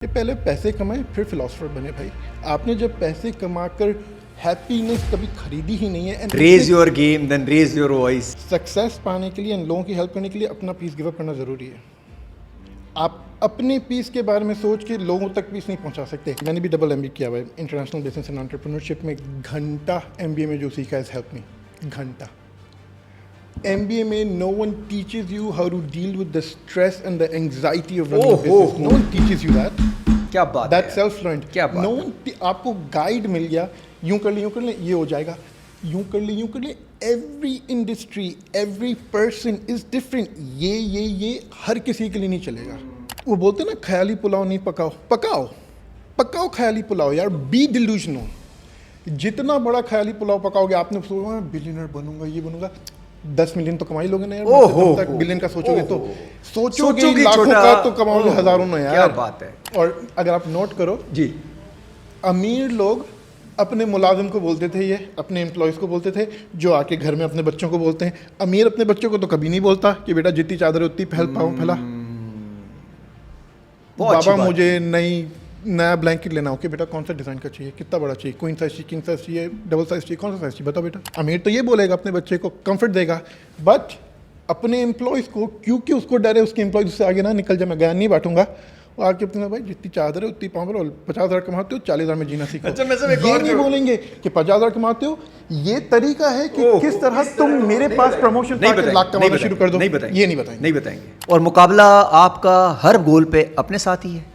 कि पहले पैसे कमाए फिर फिलोसफर बने भाई। आपने जब पैसे कमाकर हैप्पीनेस कभी खरीदी ही नहीं है। Raise your game then raise your voice. Success पाने के लिए एंड लोगों की हेल्प करने के लिए अपना पीस गिव अप करना ज़रूरी है। आप अपने पीस के बारे में सोच के लोगों तक पीस नहीं पहुंचा सकते। मैंने भी डबल MBA किया हुआ है इंटरनेशनल बिजनेस एंड एंटरप्रेन्योरशिप में। घंटा MBA में जो सीखा है हेल्प मी घंटा। MBA में no one teaches you how to deal with the stress and the anxiety of running a business. No one teaches you that. क्या बात That's है self-learned. क्या बात No है? one आपको गाइड मिल गया, यूं कर ले ये हो जाएगा, यूं कर ले। Every industry, every person is different. ये हर किसी के लिए नहीं चलेगा। वो बोलते ना ख्याली पुलाव नहीं पकाओ ख्याली पुलाव यार। Be delusional. जितना बड़ा ख्याली पुलाव पकाओगे, आपने सोचा बिलियनर बनूंगा, ये बनूंगा, 10 मिलियन तो कमा ही लोगे ना यार। तक बिलियन का सोचोगे तो सोचोगे लाखों का तो कमाओगे हजारों ना यार। क्या बात है। और अगर आप नोट करो जी, अमीर लोग अपने मुलाजिम को बोलते थे, ये अपने एम्प्लॉयज़ को बोलते थे, जो आके घर में अपने बच्चों को बोलते हैं। अमीर अपने बच्चों को तो कभी नहीं बोलता कि बेटा जितनी चादर उतनी फैला। बाबा मुझे नया ब्लैंकेट लेना हो कि बेटा कौन सा डिज़ाइन का चाहिए, कितना बड़ा चाहिए, क्वीन साइज चाहिए, किंग साइज चाहिए, डबल साइज चाहिए, कौन सा साइज चाहिए बताओ बेटा। अमीर तो ये बोलेगा अपने बच्चे को, कंफर्ट देगा। बट अपने एम्प्लॉयज़ को, क्योंकि उसको डर है उसके एम्प्लॉयज़ उससे आगे ना निकल जाए, मैं ज्ञान नहीं बांटूंगा, वो आके अपने भाई जितनी चादर है उतनी पाँव और 50,000 कमाते हो 40,000 में जीना सीखो। अच्छा, मैं सब एक ये और नहीं बोलेंगे कि 50,000 कमाते हो, ये तरीका है कि किस तरह तुम मेरे पास प्रमोशन पाके लाख कमाना शुरू कर दो। ये नहीं बताएंगे। और मुकाबला आपका हर गोल पे अपने साथ ही है।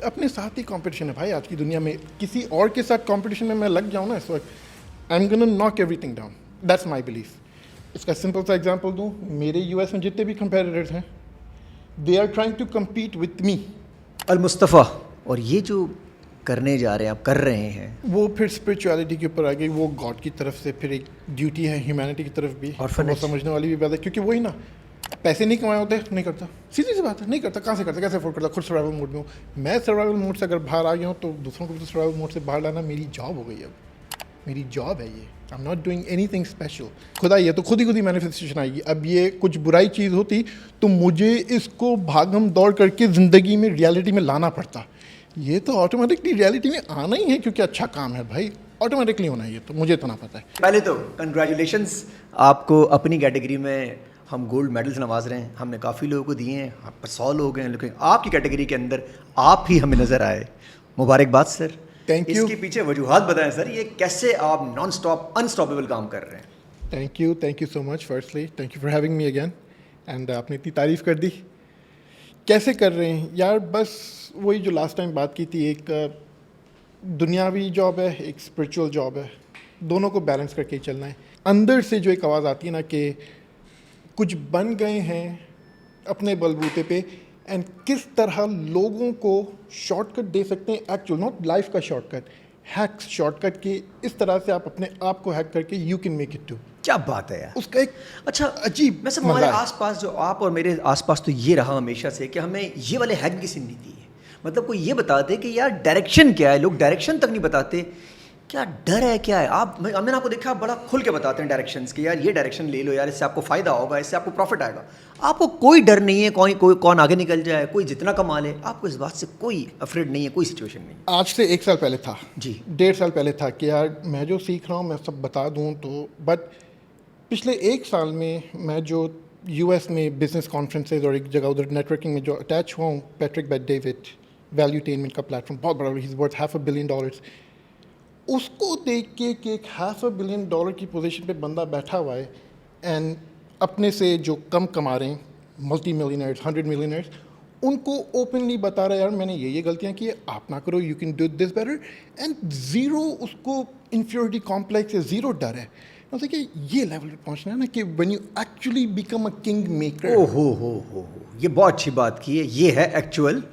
अपने साथ ही कंपटीशन है भाई आज की दुनिया में। किसी और के साथ कंपटीशन में मैं लग जाऊँ ना इस वक्त, I am gonna knock everything down. That's my belief. इसका सिंपल सा एग्जांपल दूँ, मेरे US में जितने भी कंपेटिटर्स हैं, they are trying to compete with me. Al Mustafa, और ये जो करने जा रहे हैं, आप कर रहे हैं, वो फिर स्पिरिचुअलिटी के ऊपर आ गई। वो गॉड की तरफ से फिर एक ड्यूटी है, ह्यूमैनिटी की तरफ भी, और वो समझने वाली भी बात है। क्योंकि वही ना, पैसे नहीं कमाए होते नहीं करता, सीधी सी बात है, नहीं करता। कहाँ से करता, कैसे अफोर्ड करता, खुद सर्वाइवल मोड में हूँ मैं। सर्वाइवल मोड से अगर बाहर आ गया हूँ तो दूसरों को भी तो सर्वाइवल मोड से बाहर लाना मेरी जॉब हो गई। अब मेरी जॉब है ये। I am not doing anything special. खुदा ये तो खुद ही मैनिफेस्टेशन आएगी। अब ये कुछ बुराई चीज़ होती तो मुझे इसको भागम दौड़ करके ज़िंदगी में रियलिटी में लाना पड़ता। ये तो ऑटोमेटिकली रियलिटी में आना ही है, क्योंकि अच्छा काम है भाई, ऑटोमेटिकली होना है। ये तो मुझे इतना पता है। पहले तो कंग्रेचुलेशंस आपको। अपनी कैटेगरी में हम गोल्ड मेडल्स नवाज रहे हैं, हमने काफ़ी लोगों को दिए हैं, 100 लोग हैं, लेकिन आपकी कैटेगरी के अंदर आप ही हमें नज़र आए। मुबारकबाद सर। Thank you. इसके पीछे वजूहात बताएं सर, ये कैसे आप नॉन स्टॉप अनस्टॉपेबल काम कर रहे हैं। Thank you so much. Firstly thank you for having me again. And आपने इतनी तारीफ़ कर दी। कैसे कर रहे हैं यार, बस वही जो लास्ट टाइम बात की थी, एक दुनियावी जॉब है, एक स्पिरिचुअल जॉब है, दोनों को बैलेंस करके ही चलना है। अंदर से जो एक आवाज़ आती है ना कि कुछ बन गए हैं अपने बलबूते पे, एंड किस तरह लोगों को शॉर्टकट दे सकते हैं, एक्चुअल नॉट लाइफ का शॉर्टकट, हैक्स शॉर्टकट के, इस तरह से आप अपने आप को हैक करके you can make it too. क्या बात है यार, उसका एक अच्छा अजीब वैसे हमारे आसपास, जो आप और मेरे आसपास तो ये रहा हमेशा से कि हमें ये वाले हैक की नहीं दी है। मतलब कोई ये बताते कि यार डायरेक्शन क्या है, लोग डायरेक्शन तक नहीं बताते। क्या डर है, क्या है? मैंने आपको देखा, आप बड़ा खुल के बताते हैं डायरेक्शंस कि यार ये डायरेक्शन ले लो यार, इससे आपको फ़ायदा होगा, इससे आपको प्रॉफिट आएगा। आपको कोई डर नहीं है कौन आगे निकल जाए, कोई जितना कमा ले, आपको इस बात से कोई अफ्रेड नहीं है, कोई सिचुएशन नहीं। आज से 1 साल पहले था जी, 1.5 साल पहले था कि यार मैं जो सीख रहा हूँ मैं सब बता दूँ तो। बट पिछले 1 साल में मैं जो US में बिजनेस कॉन्फ्रेंसेज और एक जगह उधर नेटवर्किंग में जो अटैच हुआ हूँ, पैट्रिक बेट डेविड वैल्यूटेनमेंट का प्लेटफॉर्म, बहुत बड़ा, ही इज़ वर्थ $500 million। उसको देख के कि एक $500 million की पोजीशन पे बंदा बैठा हुआ है, एंड अपने से जो कम कमा रहे हैं, मल्टी मिलियनर्स, 100 मिलियनर्स, उनको ओपनली बता रहा है यार मैंने ये गलतियाँ की है, आप ना करो, you can do this better. And zero उसको इन्फ्योरिटी कॉम्प्लेक्स है, ज़ीरो डर है। मतलब कि ये लेवल पे पहुँचना है ना कि when you actually become a king maker. ओ हो, ये बहुत अच्छी बात की है। ये है एक्चुअल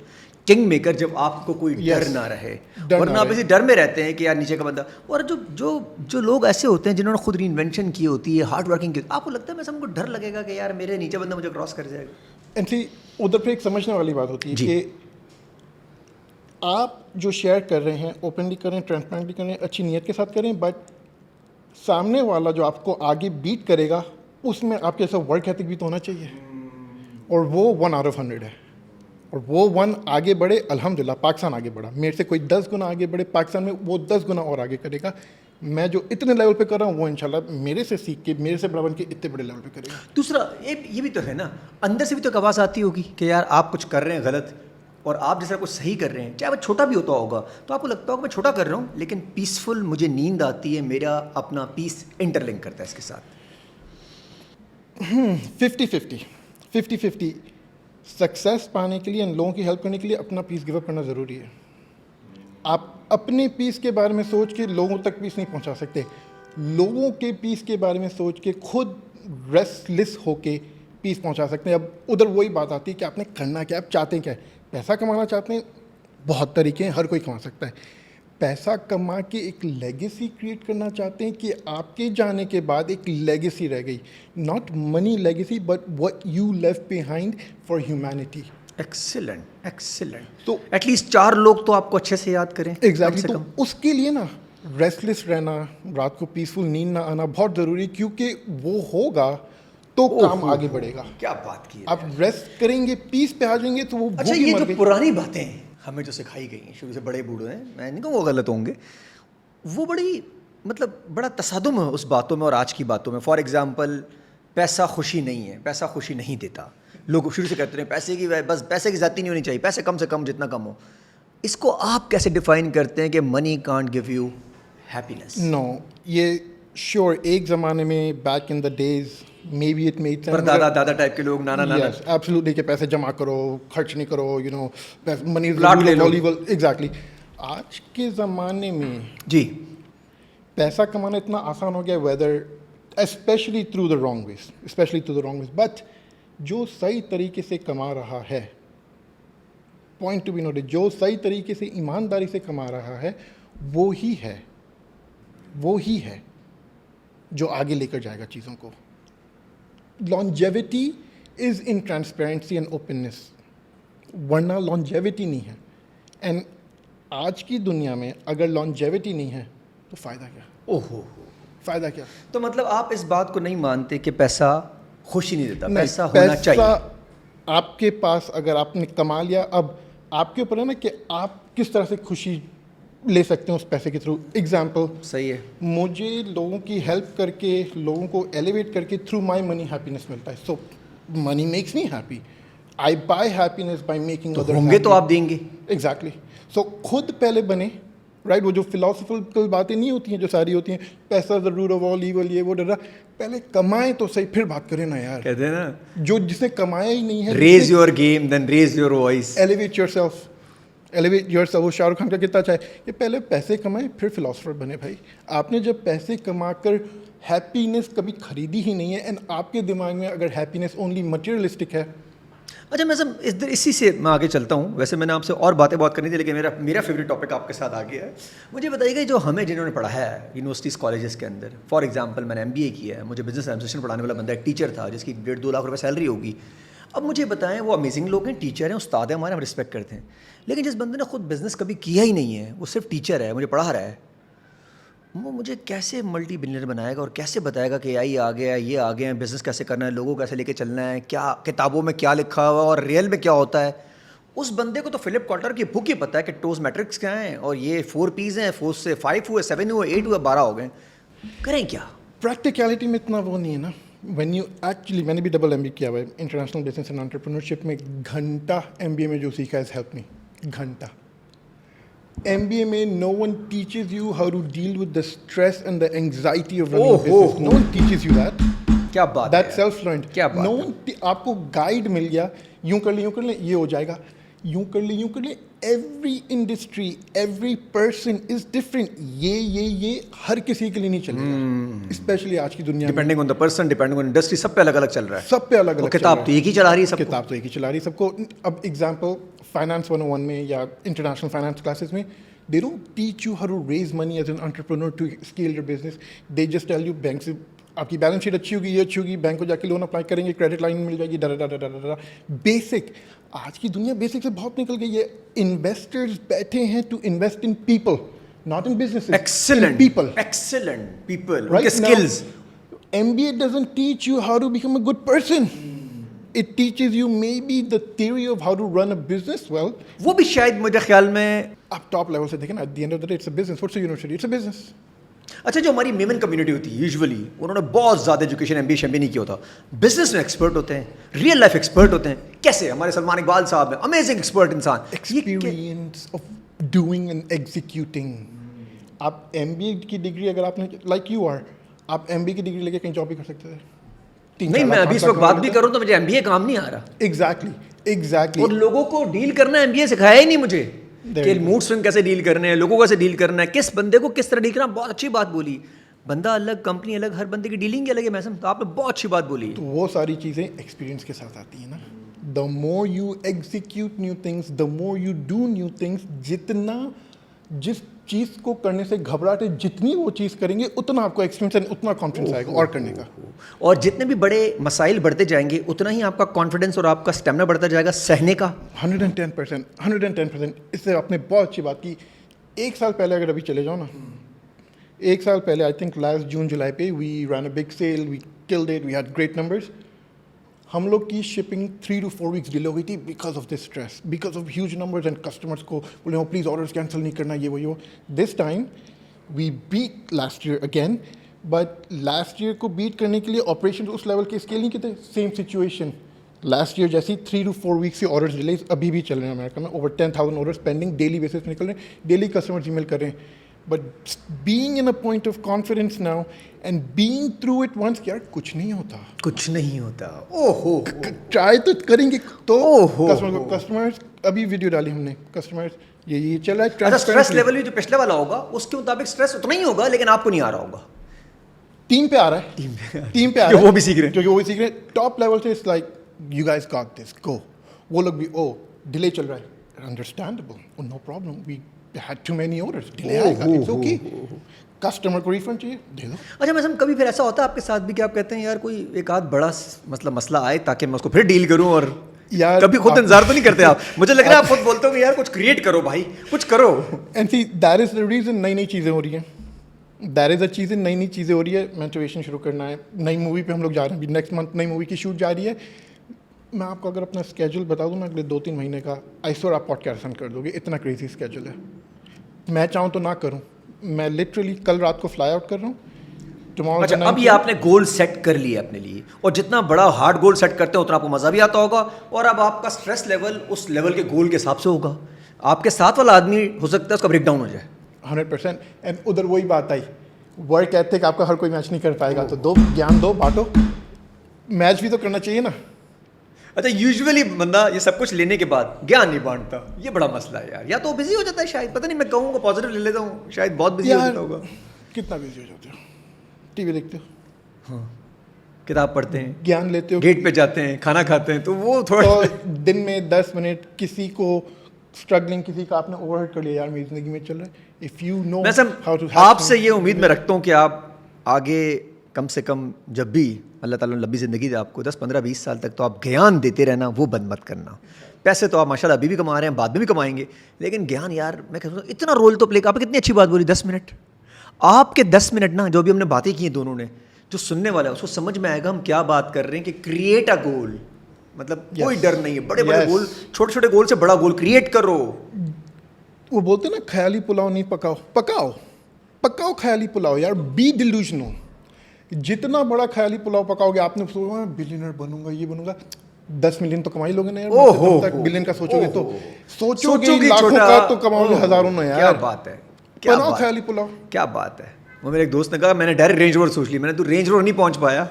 किंग मेकर, जब आपको कोई डर ना रहे। वरना आप इसी डर में रहते हैं कि यार नीचे का बंदा। और जो लोग ऐसे होते हैं जिन्होंने खुद रीइन्वेंशन की होती है, हार्ड वर्किंग की, आपको लगता है वैसे हमको डर लगेगा कि यार मेरे नीचे बंदा मुझे क्रॉस कर जाएगा। एंड उधर पे एक समझने वाली बात होती है कि आप जो शेयर कर रहे हैं ओपनली करें, ट्रांसपेरेंटली करें, अच्छी नीयत के साथ करें, बट सामने वाला जो आपको आगे बीट करेगा उसमें आपके ऐसा वर्क एथिक भी तो होना चाहिए। और वो 1 out of 100 है। और वो 1 आगे बढ़े, अल्हम्दुलिल्लाह पाकिस्तान आगे बढ़ा। मेरे से कोई 10 गुना आगे बढ़े पाकिस्तान में, वो 10 गुना और आगे करेगा। मैं जो इतने लेवल पे कर रहा हूँ वो इंशाल्लाह मेरे से सीख के, मेरे से बड़ा बन के इतने बड़े लेवल पे करेगा। दूसरा ये भी तो है ना, अंदर से भी तो एक आवाज़ आती होगी कि यार आप कुछ कर रहे हैं गलत और आप जैसा कुछ सही कर रहे हैं, चाहे वो छोटा भी होता होगा, तो आपको लगता होगा मैं छोटा कर रहा हूँ लेकिन पीसफुल, मुझे नींद आती है, मेरा अपना पीस इंटरलिंक करता है इसके साथ। 50-50 सक्सेस पाने के लिए, लोगों की हेल्प करने के लिए अपना पीस गिव अप करना ज़रूरी है। आप अपने पीस के बारे में सोच के लोगों तक पीस नहीं पहुंचा सकते। लोगों के पीस के बारे में सोच के खुद रेस्टलेस होके पीस पहुंचा सकते हैं। अब उधर वही बात आती है कि आपने करना क्या, आप चाहते हैं क्या है। पैसा कमाना चाहते हैं, बहुत तरीके हैं, हर कोई कमा सकता है। पैसा कमा के एक लेगेसी क्रिएट करना चाहते हैं कि आपके जाने के बाद एक लेगेसी रह गई, not money legacy but what you left behind for humanity. Excellent excellent. तो एटलीस्ट 4 लोग तो आपको अच्छे से याद करें। एग्जैक्टली, कम से तो कम। उसके लिए ना रेस्टलेस रहना, रात को पीसफुल नींद ना आना बहुत ज़रूरी है, क्योंकि वो होगा तो काम आगे बढ़ेगा। क्या बात की है। आप रेस्ट करेंगे, पीस पे आ जाएंगे तो वो अच्छा, भूखी ये मर जो गई। पुरानी बातें हमें जो सिखाई गई हैं शुरू से, बड़े बूढ़े हैं, मैं नहीं कहूँगा वो गलत होंगे, वो बड़ी मतलब बड़ा तसादुम है उस बातों में और आज की बातों में। फॉर एग्जांपल, पैसा खुशी नहीं है, पैसा खुशी नहीं देता। लोग शुरू से कहते हैं पैसे की, बस पैसे की ज़्यादती नहीं होनी चाहिए, पैसे कम से कम जितना कम हो। इसको आप कैसे डिफाइन करते हैं कि money can't give you happiness? No, ये श्योर एक ज़माने में back in the days maybe it made पर दादा टाइप के लोग, नाना यस एब्सोल्युटली, कि पैसे जमा करो, खर्च नहीं करो, यू नो, मनी प्लॉट ले लो। Volleyball, exactly. आज के ज़माने में जी, पैसा कमाना इतना आसान हो गया, whether especially through the wrong ways, but जो सही तरीके से कमा रहा है, पॉइंट टू बी नोटेड, जो सही तरीके से ईमानदारी से कमा रहा है वो ही है जो आगे लेकर जाएगा चीज़ों को। Longevity is in transparency and openness, वरना लॉन्जेविटी नहीं है। एंड आज की दुनिया में अगर लॉन्जेविटी नहीं है तो फ़ायदा क्या? ओहो, फ़ायदा क्या? तो मतलब आप इस बात को नहीं मानते कि पैसा खुशी नहीं देता, नहीं, पैसा होना चाहिए। आपके पास अगर आपने कमा लिया, अब आपके ऊपर है ना कि आप किस तरह से खुशी ले सकते हैं उस पैसे के थ्रू। एग्जाम्पल, सही है। मुझे लोगों की हेल्प करके, लोगों को एलिवेट करके थ्रू माई मनी हैप्पीनेस मिलता है। So money makes me happy, I buy happiness by making other होंगे तो आप देंगे। एग्जैक्टली। सो खुद पहले बने, राइट। वो जो फिलोसफिकल बातें नहीं होती हैं जो सारी होती हैं, पैसा the root of all evil, ये वो डरा, पहले कमाएं तो सही, फिर बात करें ना यार। कहते हैं ना, जो जिसने कमाया ही नहीं है, raise your game then raise your voice. Elevate yourself. वो शाहरुख खान का कितना चाहे, ये पहले पैसे कमाए फिर फिलोसफर बने। भाई, आपने जब पैसे कमाकर हैप्पीनेस कभी खरीदी ही नहीं है, एंड आपके दिमाग में अगर हैप्पीनेस ओनली मटेरियलिस्टिक है। अच्छा, मैं सब इसी से मैं आगे चलता हूँ। वैसे मैंने आपसे और बातें बहुत करनी थी, लेकिन मेरा फेवरेट टॉपिक आपके साथ आ गया है। मुझे बताइएगा, जो हमें जिन्होंने पढ़ा है यूनिवर्सिटीज़ कॉलेजेस के अंदर, फॉर एग्जांपल मैंने MBA किया है, मुझे बिजनेस एडमिनिस्ट्रेशन पढ़ाने वाला बंदा एक टीचर था जिसकी 1.5-2 लाख रुपए सैलरी होगी। अब मुझे बताएं, वो अमेजिंग लोग हैं, टीचर हैं, उस्ताद हैं हमारे, हम रिस्पेक्ट करते हैं, लेकिन जिस बंदे ने खुद बिजनेस कभी किया ही नहीं है, वो सिर्फ टीचर है, मुझे पढ़ा रहा है, वो मुझे कैसे मल्टी बिलियनर बनाएगा और कैसे बताएगा कि AI आ गया है, ये आ गए हैं, बिज़नेस कैसे करना है, लोगों को कैसे लेके चलना है, क्या किताबों में क्या लिखा हुआ है और रियल में क्या होता है। उस बंदे को तो फिलिप कॉटलर की बुक ही पता है कि टोज मैट्रिक्स क्या हैं और ये 4 P's हैं, 4 से 5 हुए, 7 हुए, 8 हुए, 12 हो गए। करें क्या? प्रैक्टिकलिटी में इतना वो नहीं है ना। व्हेन यू एक्चुअली, मैंने भी डबल MBA किया हुआ है, इंटरनेशनल बिजनेस एंड एंटरप्रेन्योरशिप में। घंटा MBA में जो सीखा है, हेल्प मी, घंटा। MBA में no one teaches you how to deal with the stress and the anxiety of running a business. No one teaches you that. क्या बात है That's self-learned. क्या बात No है? one आपको गाइड मिल गया, यूं कर ले, ये हो जाएगा, यूं कर ले। Every industry, every person is different. ये हर किसी के लिए नहीं चलेगा, स्पेशली आज की दुनिया में। Depending on the person, depending on industry, सब पे अलग अलग चल रहा है। सब पे अलग अलग। किताब तो एक ही चला रही है सबको। किताब तो एक ही चला रही है सबको। अब एग्जाम्पल, फाइनेंस 101 में या इंटरनेशनल फाइनेंस क्लासेस में, they don't teach you how to raise money as an entrepreneur to scale your business. They just tell you bank से आपकी बैलेंस शीट अच्छी होगी, ये अच्छी होगी, बैंक को जाके लोन अप्लाई करेंगे, क्रेडिट लाइन मिल जाएगी, डरा। बेसिक, आज की दुनिया बेसिक से बहुत निकल गई है। इन्वेस्टर्स बैठे हैं to invest in people, not in businesses. Excellent people, excellent people, right उनके now, skills। MBA doesn't teach you how to become a good person. it teaches you maybe the theory of how to run a business well. वो भी शायद मुझे ख्याल में। आप top level से देखें ना, at the end of the day it's a business. What's a university? It's a business. अच्छा, जो हमारी मेमन कम्युनिटी होती है यूजुअली, उन्होंने बहुत ज़्यादा एजुकेशन MBA नहीं किया होता, बिजनेस में एक्सपर्ट होते हैं, रियल लाइफ एक्सपर्ट होते हैं। कैसे हमारे सलमान इकबाल साहब हैं, अमेजिंग एक्सपर्ट इंसान। Experience of doing and executing. आप MBA की डिग्री अगर आपने like you are, आप MBA की डिग्री लेके कहीं जॉब भी कर सकते थे। नहीं, मैं अभी इस वक्त बात भी करूँ तो मुझे MBA काम नहीं आ रहा। Exactly. और लोगों को डील करना MBA सिखाया ही नहीं मुझे कि मूड स्विंग कैसे डील करने हैं, लोगों को कैसे डील करना है, किस बंदे को किस तरह डील करना। बहुत अच्छी बात बोली। बंदा अलग, कंपनी अलग, हर बंदे की डीलिंग अलग है। मैं समझता, आपने बहुत अच्छी बात बोली। तो वो सारी चीज़ें एक्सपीरियंस के साथ आती है ना। The more you execute new things, the more you do new things, जितना जिस चीज़ को करने से घबराहट है, जितनी वो चीज़ करेंगे उतना आपको एक्सपीरियंस एंड उतना कॉन्फिडेंस आएगा और करने का। और जितने भी बड़े मसाइल बढ़ते जाएंगे उतना ही आपका कॉन्फिडेंस और आपका स्टेमिना बढ़ता जाएगा सहने का। 110%। इससे आपने बहुत अच्छी बात की। एक साल पहले अगर अभी चले जाओ ना, एक साल पहले I think last June July पे we run a big sale, we killed it, we had great numbers. हम लोग की शिपिंग 3 to 4 weeks डिले हो गई थी because of this stress, because of huge numbers and customers को बोले हो प्लीज़ ऑर्डर्स कैंसिल नहीं करना, ये वो। This time we beat last year again, but last year को बीट करने के लिए ऑपरेशन उस लेवल के स्केल नहीं किए थे। सेम सिचुएशन लास्ट ईयर जैसी 3 to 4 weeks से ऑर्डर्स डिले अभी भी चल रहे हैं अमेरिका में। Over 10,000 orders pending daily basis पे निकल रहे हैं, डेली कस्टमर्स ईमेल कर रहे हैं। But being in a point of confidence now and being through it once, यार कुछ नहीं होता, कुछ नहीं होता। ओहो, ट्राई तो करेंगे तो। ओहो, कस्टमर्स अभी वीडियो डाली हमने, कस्टमर्स ये चल रहा है। अच्छा, स्ट्रेस लेवल भी जो पिछले वाला होगा उसके मुताबिक स्ट्रेस उतना ही होगा, लेकिन आपको नहीं आ रहा होगा। टीम पे आ रहा है, टीम पे आ रहा है, वो भी सीख रहे हैं, क्योंकि वो भी सीख रहे हैं। टॉप लेवल से it's like you guys got this, go. वो लोग भी ओ डिले चल रहा है, understandable, no problem, we had too many orders, delay आएगा, इट्स ओके। कस्टमर को रिफंड चाहिए, दे दो। अच्छा, मैं कभी फिर ऐसा होता है आपके साथ भी कि आप कहते हैं यार कोई एक आध बड़ा मतलब मसला आए ताकि मैं उसको फिर डील करूं, और यार कभी खुद इंतजार तो नहीं करते आप? मुझे लग रहा है आप खुद बोलते हो कि यार कुछ क्रिएट करो भाई, कुछ करो। And see that is the reason नई नई चीज़ें हो रही हैं, दैट इज़ अ चीज़ें नई नई चीज़ें हो रही है। मोटिवेशन शुरू करना है, नई मूवी पे हम लोग जा रहे हैं, अभी नेक्स्ट मंथ नई मूवी की शूट जा रही है। मैं आपको अगर अपना स्केड्यूल बता दूँ ना अगले 2-3 महीने का, आई श्योर आप पॉडकास्ट कर दोगे, इतना क्रेजी स्केड्यूल है। मैं चाहूँ तो ना करूँ, मैं लिटरली कल रात को फ्लाई आउट कर रहा हूँ, टुमारो। अच्छा, अब ये आपने गोल सेट कर लिया अपने लिए, और जितना बड़ा हार्ड गोल सेट करते हैं उतना आपको मज़ा भी आता होगा, और अब आपका स्ट्रेस लेवल उस लेवल के गोल के हिसाब से होगा। आपके साथ वाला आदमी हो सकता है उसका ब्रेक डाउन हो जाए। 100%। एंड उधर वही बात आई, वर्क एथिक आपका हर कोई मैच नहीं कर पाएगा, तो दो ज्ञान दो, बांटो, मैच भी तो करना चाहिए ना। अच्छा, यूजुअली बंदा ये सब कुछ लेने के बाद ज्ञान नहीं बांटता, ये बड़ा मसला है यार। या तो बिजी हो जाता है शायद, पता नहीं, मैं कहूँगा पॉजिटिव ले लेता हूँ, शायद बहुत बिजी हो जाता होगा। कितना बिजी हो जाते हो, टीवी देखते हो, हाँ, किताब पढ़ते हैं, ज्ञान लेते हो, गेट पे जाते हैं, खाना खाते हैं, तो वो थोड़ा तो दिन में 10 मिनट किसी को स्ट्रगलिंग, किसी का आपने ओवरहेड कर लिया, यार मेरी जिंदगी में चल रहा है, if you know how to. आपसे ये उम्मीद मैं रखता हूँ कि आप आगे कम से कम जब भी अल्लाह ताला ने लंबी ज़िंदगी दे आपको 10, 15, 20 साल तक, तो आप ज्ञान देते रहना, वो बंद मत करना। पैसे तो आप माशाल्लाह अभी भी कमा रहे हैं, बाद में भी कमाएंगे, लेकिन ज्ञान यार मैं कहता हूँ इतना रोल तो प्ले। आपने कितनी अच्छी बात बोली, 10 मिनट, आपके 10 मिनट ना, जो भी हमने बातें की हैं दोनों ने, जो सुनने वाला है उसको समझ में आएगा हम क्या बात कर रहे हैं, कि क्रिएट अ गोल, मतलब कोई डर नहीं है, बड़े बड़े गोल, छोटे छोटे गोल से बड़ा गोल क्रिएट करो। वो बोलते हैं ना, ख्याली पुलाव नहीं पकाओ, पकाओ ख्याली पुलाव यार, बी डिल्यूजनल। जितना बड़ा ख्याली पुलाव पकाओगे, आपने सोचा बिलियनर बनूंगा, ये बनूंगा, 10 मिलियन तो कमा ही लोगे ना यार। जब तक बिलियन का सोचोगे तो सोचोगे लाखों का तो कमाओगे हजारों ना यार। क्या बात है, क्या बनाओ बात, ख्याली पुलाव, क्या बात है। वो मेरे एक दोस्त ने कहा मैंने डायरेक्ट रेंज रोवर सोच ली, मैंने तू रेंज रोवर नहीं पहुंच पाया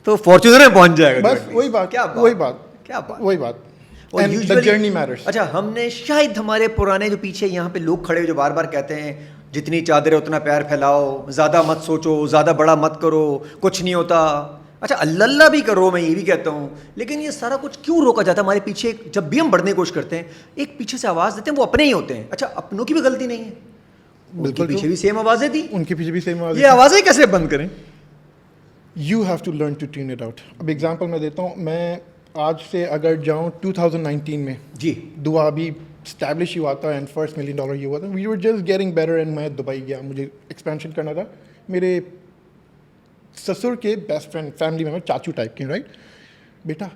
तो फॉर्च्यूनर में पहुंच जाएगा। बस वही बात, क्या वही बात, क्या बात, वही बात। और And the usually- journey matters। अच्छा, हमने शायद हमारे पुराने जो पीछे यहाँ पे लोग खड़े जो बार बार कहते हैं जितनी चादर है उतना प्यार फैलाओ, ज़्यादा मत सोचो, ज़्यादा बड़ा मत करो, कुछ नहीं होता। अच्छा, अल्लाह भी करो, मैं ये भी कहता हूँ, लेकिन ये सारा कुछ क्यों रोका जाता है हमारे पीछे? जब भी हम बढ़ने की कोशिश करते हैं, एक पीछे से आवाज़ देते हैं, वो अपने ही होते हैं। अच्छा, अपनों की भी गलती नहीं है, उनके पीछे भी सेम आवाज़ें थी, उनके पीछे भी सेम आवाज़। ये आवाज़ें कैसे बंद करें? You have to learn to tune it out. अब एग्जांपल मैं देता हूँ, मैं आज से अगर जाऊँ 2019 में, जी, दुआ अभी स्टैब्लिश हुआ था एंड फर्स्ट $1 million ये हुआ था, we were just getting better and मैं दुबई गया, मुझे एक्सपेंशन करना था। मेरे ससुर के बेस्ट फ्रेंड, फैमिली मेम्बर, चाचू टाइप के, राइट, बेटा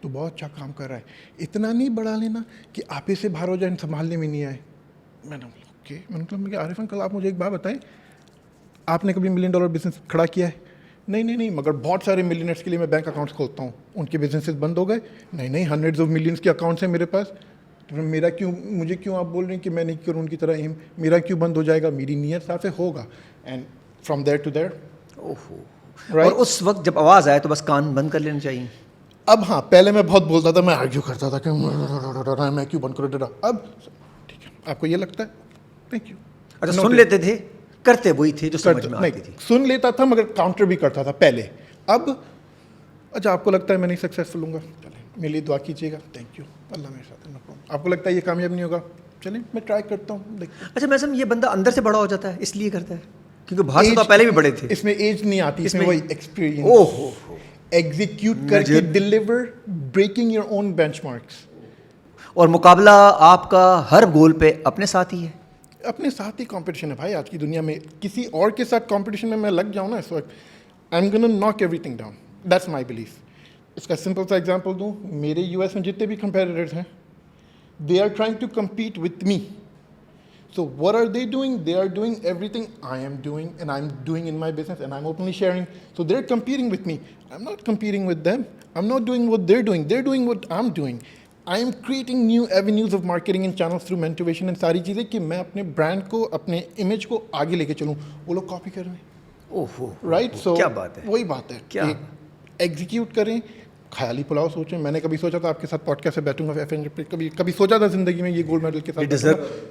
तो बहुत अच्छा काम कर रहा है, इतना नहीं बढ़ा लेना कि आप ही से बाहर हो जाए, संभालने में नहीं आए। मैंने बोला ओके, मैंने कहा आरिफ अंकल आप मुझे एक बात बताएं, आपने कभी $1 मिलियन बिजनेस खड़ा किया है? नहीं, मगर बहुत सारे मिलियनर्स के लिए मैं बैंक अकाउंट्स खोलता हूँ, उनके बिजनेसेस बंद हो गए। नहीं, हंड्रेड्स ऑफ मिलियंस के अकाउंट्स हैं मेरे पास। तो मेरा क्यों, मुझे क्यों आप बोल रहे हैं कि मैं नहीं करूँ उनकी तरह एम, मेरा क्यों बंद हो जाएगा? मेरी नीयत साफ है, होगा। And from there to there, ओहो। Right. और उस वक्त जब आवाज़ आए तो बस कान बंद कर लेना चाहिए। अब हाँ, पहले मैं बहुत बोलता था, मैं आर्ग्यू करता था कि मैं क्यों बंद करूँ, अब ठीक है, आपको ये लगता है, थैंक यू। अच्छा, सुन लेते थे, करते वही थे जो समझ में आती नहीं, थी। सुन लेता था मगर काउंटर भी करता था पहले। अब अच्छा आपको लगता है मैं नहीं सक्सेसफुल हूँगा, चलें मेरे लिए दुआ कीजिएगा, थैंक यू, अल्लाह मेरे साथ है, नो प्रॉब्लम। आपको लगता है ये कामयाब नहीं होगा, चलें मैं ट्राई करता हूँ, देखते हैं। अच्छा, मैं समझ, ये बंदा अंदर से बड़ा हो जाता है इसलिए करता है, क्योंकि बाहर से तो आप पहले भी बड़े थे। इसमें एज नहीं आती, इसमें इसमें- वही एक्सपीरियंस, ओहो, एग्जीक्यूट करके deliver, breaking your own benchmarks. और मुकाबला आपका हर गोल पे अपने साथ ही है। अपने साथ ही कंपटीशन है भाई आज की दुनिया में। किसी और के साथ कंपटीशन में मैं लग जाऊँ ना इस वक्त, I am gonna knock everything down, that's my belief. इसका सिंपल सा एग्जांपल दूँ, मेरे यूएस में जितने भी कंपेटिटर्स हैं, they are trying to compete with me. So what are they doing? They are doing everything I am doing and I'm doing in my business and I'm openly sharing. So they're competing with me. I'm not competing with them. I'm not doing what they're doing. They're doing what I'm doing. I am creating new avenues of marketing and channels through mentoration and सारी चीज़ें कि मैं अपने brand को, अपने image को आगे लेके चलूँ। वो लोग कॉपी कर रहे हैं, ओहो, राइट? सो क्या बात है, वही बात है, क्या एग्जीक्यूट करें, ख्याली पुलाव सोचें। मैंने कभी सोचा था आपके साथ पॉडकास्ट से बैठूंगा FN पे, कभी सोचा था जिंदगी में ये गोल्ड मेडल के साथ बैठूंगा?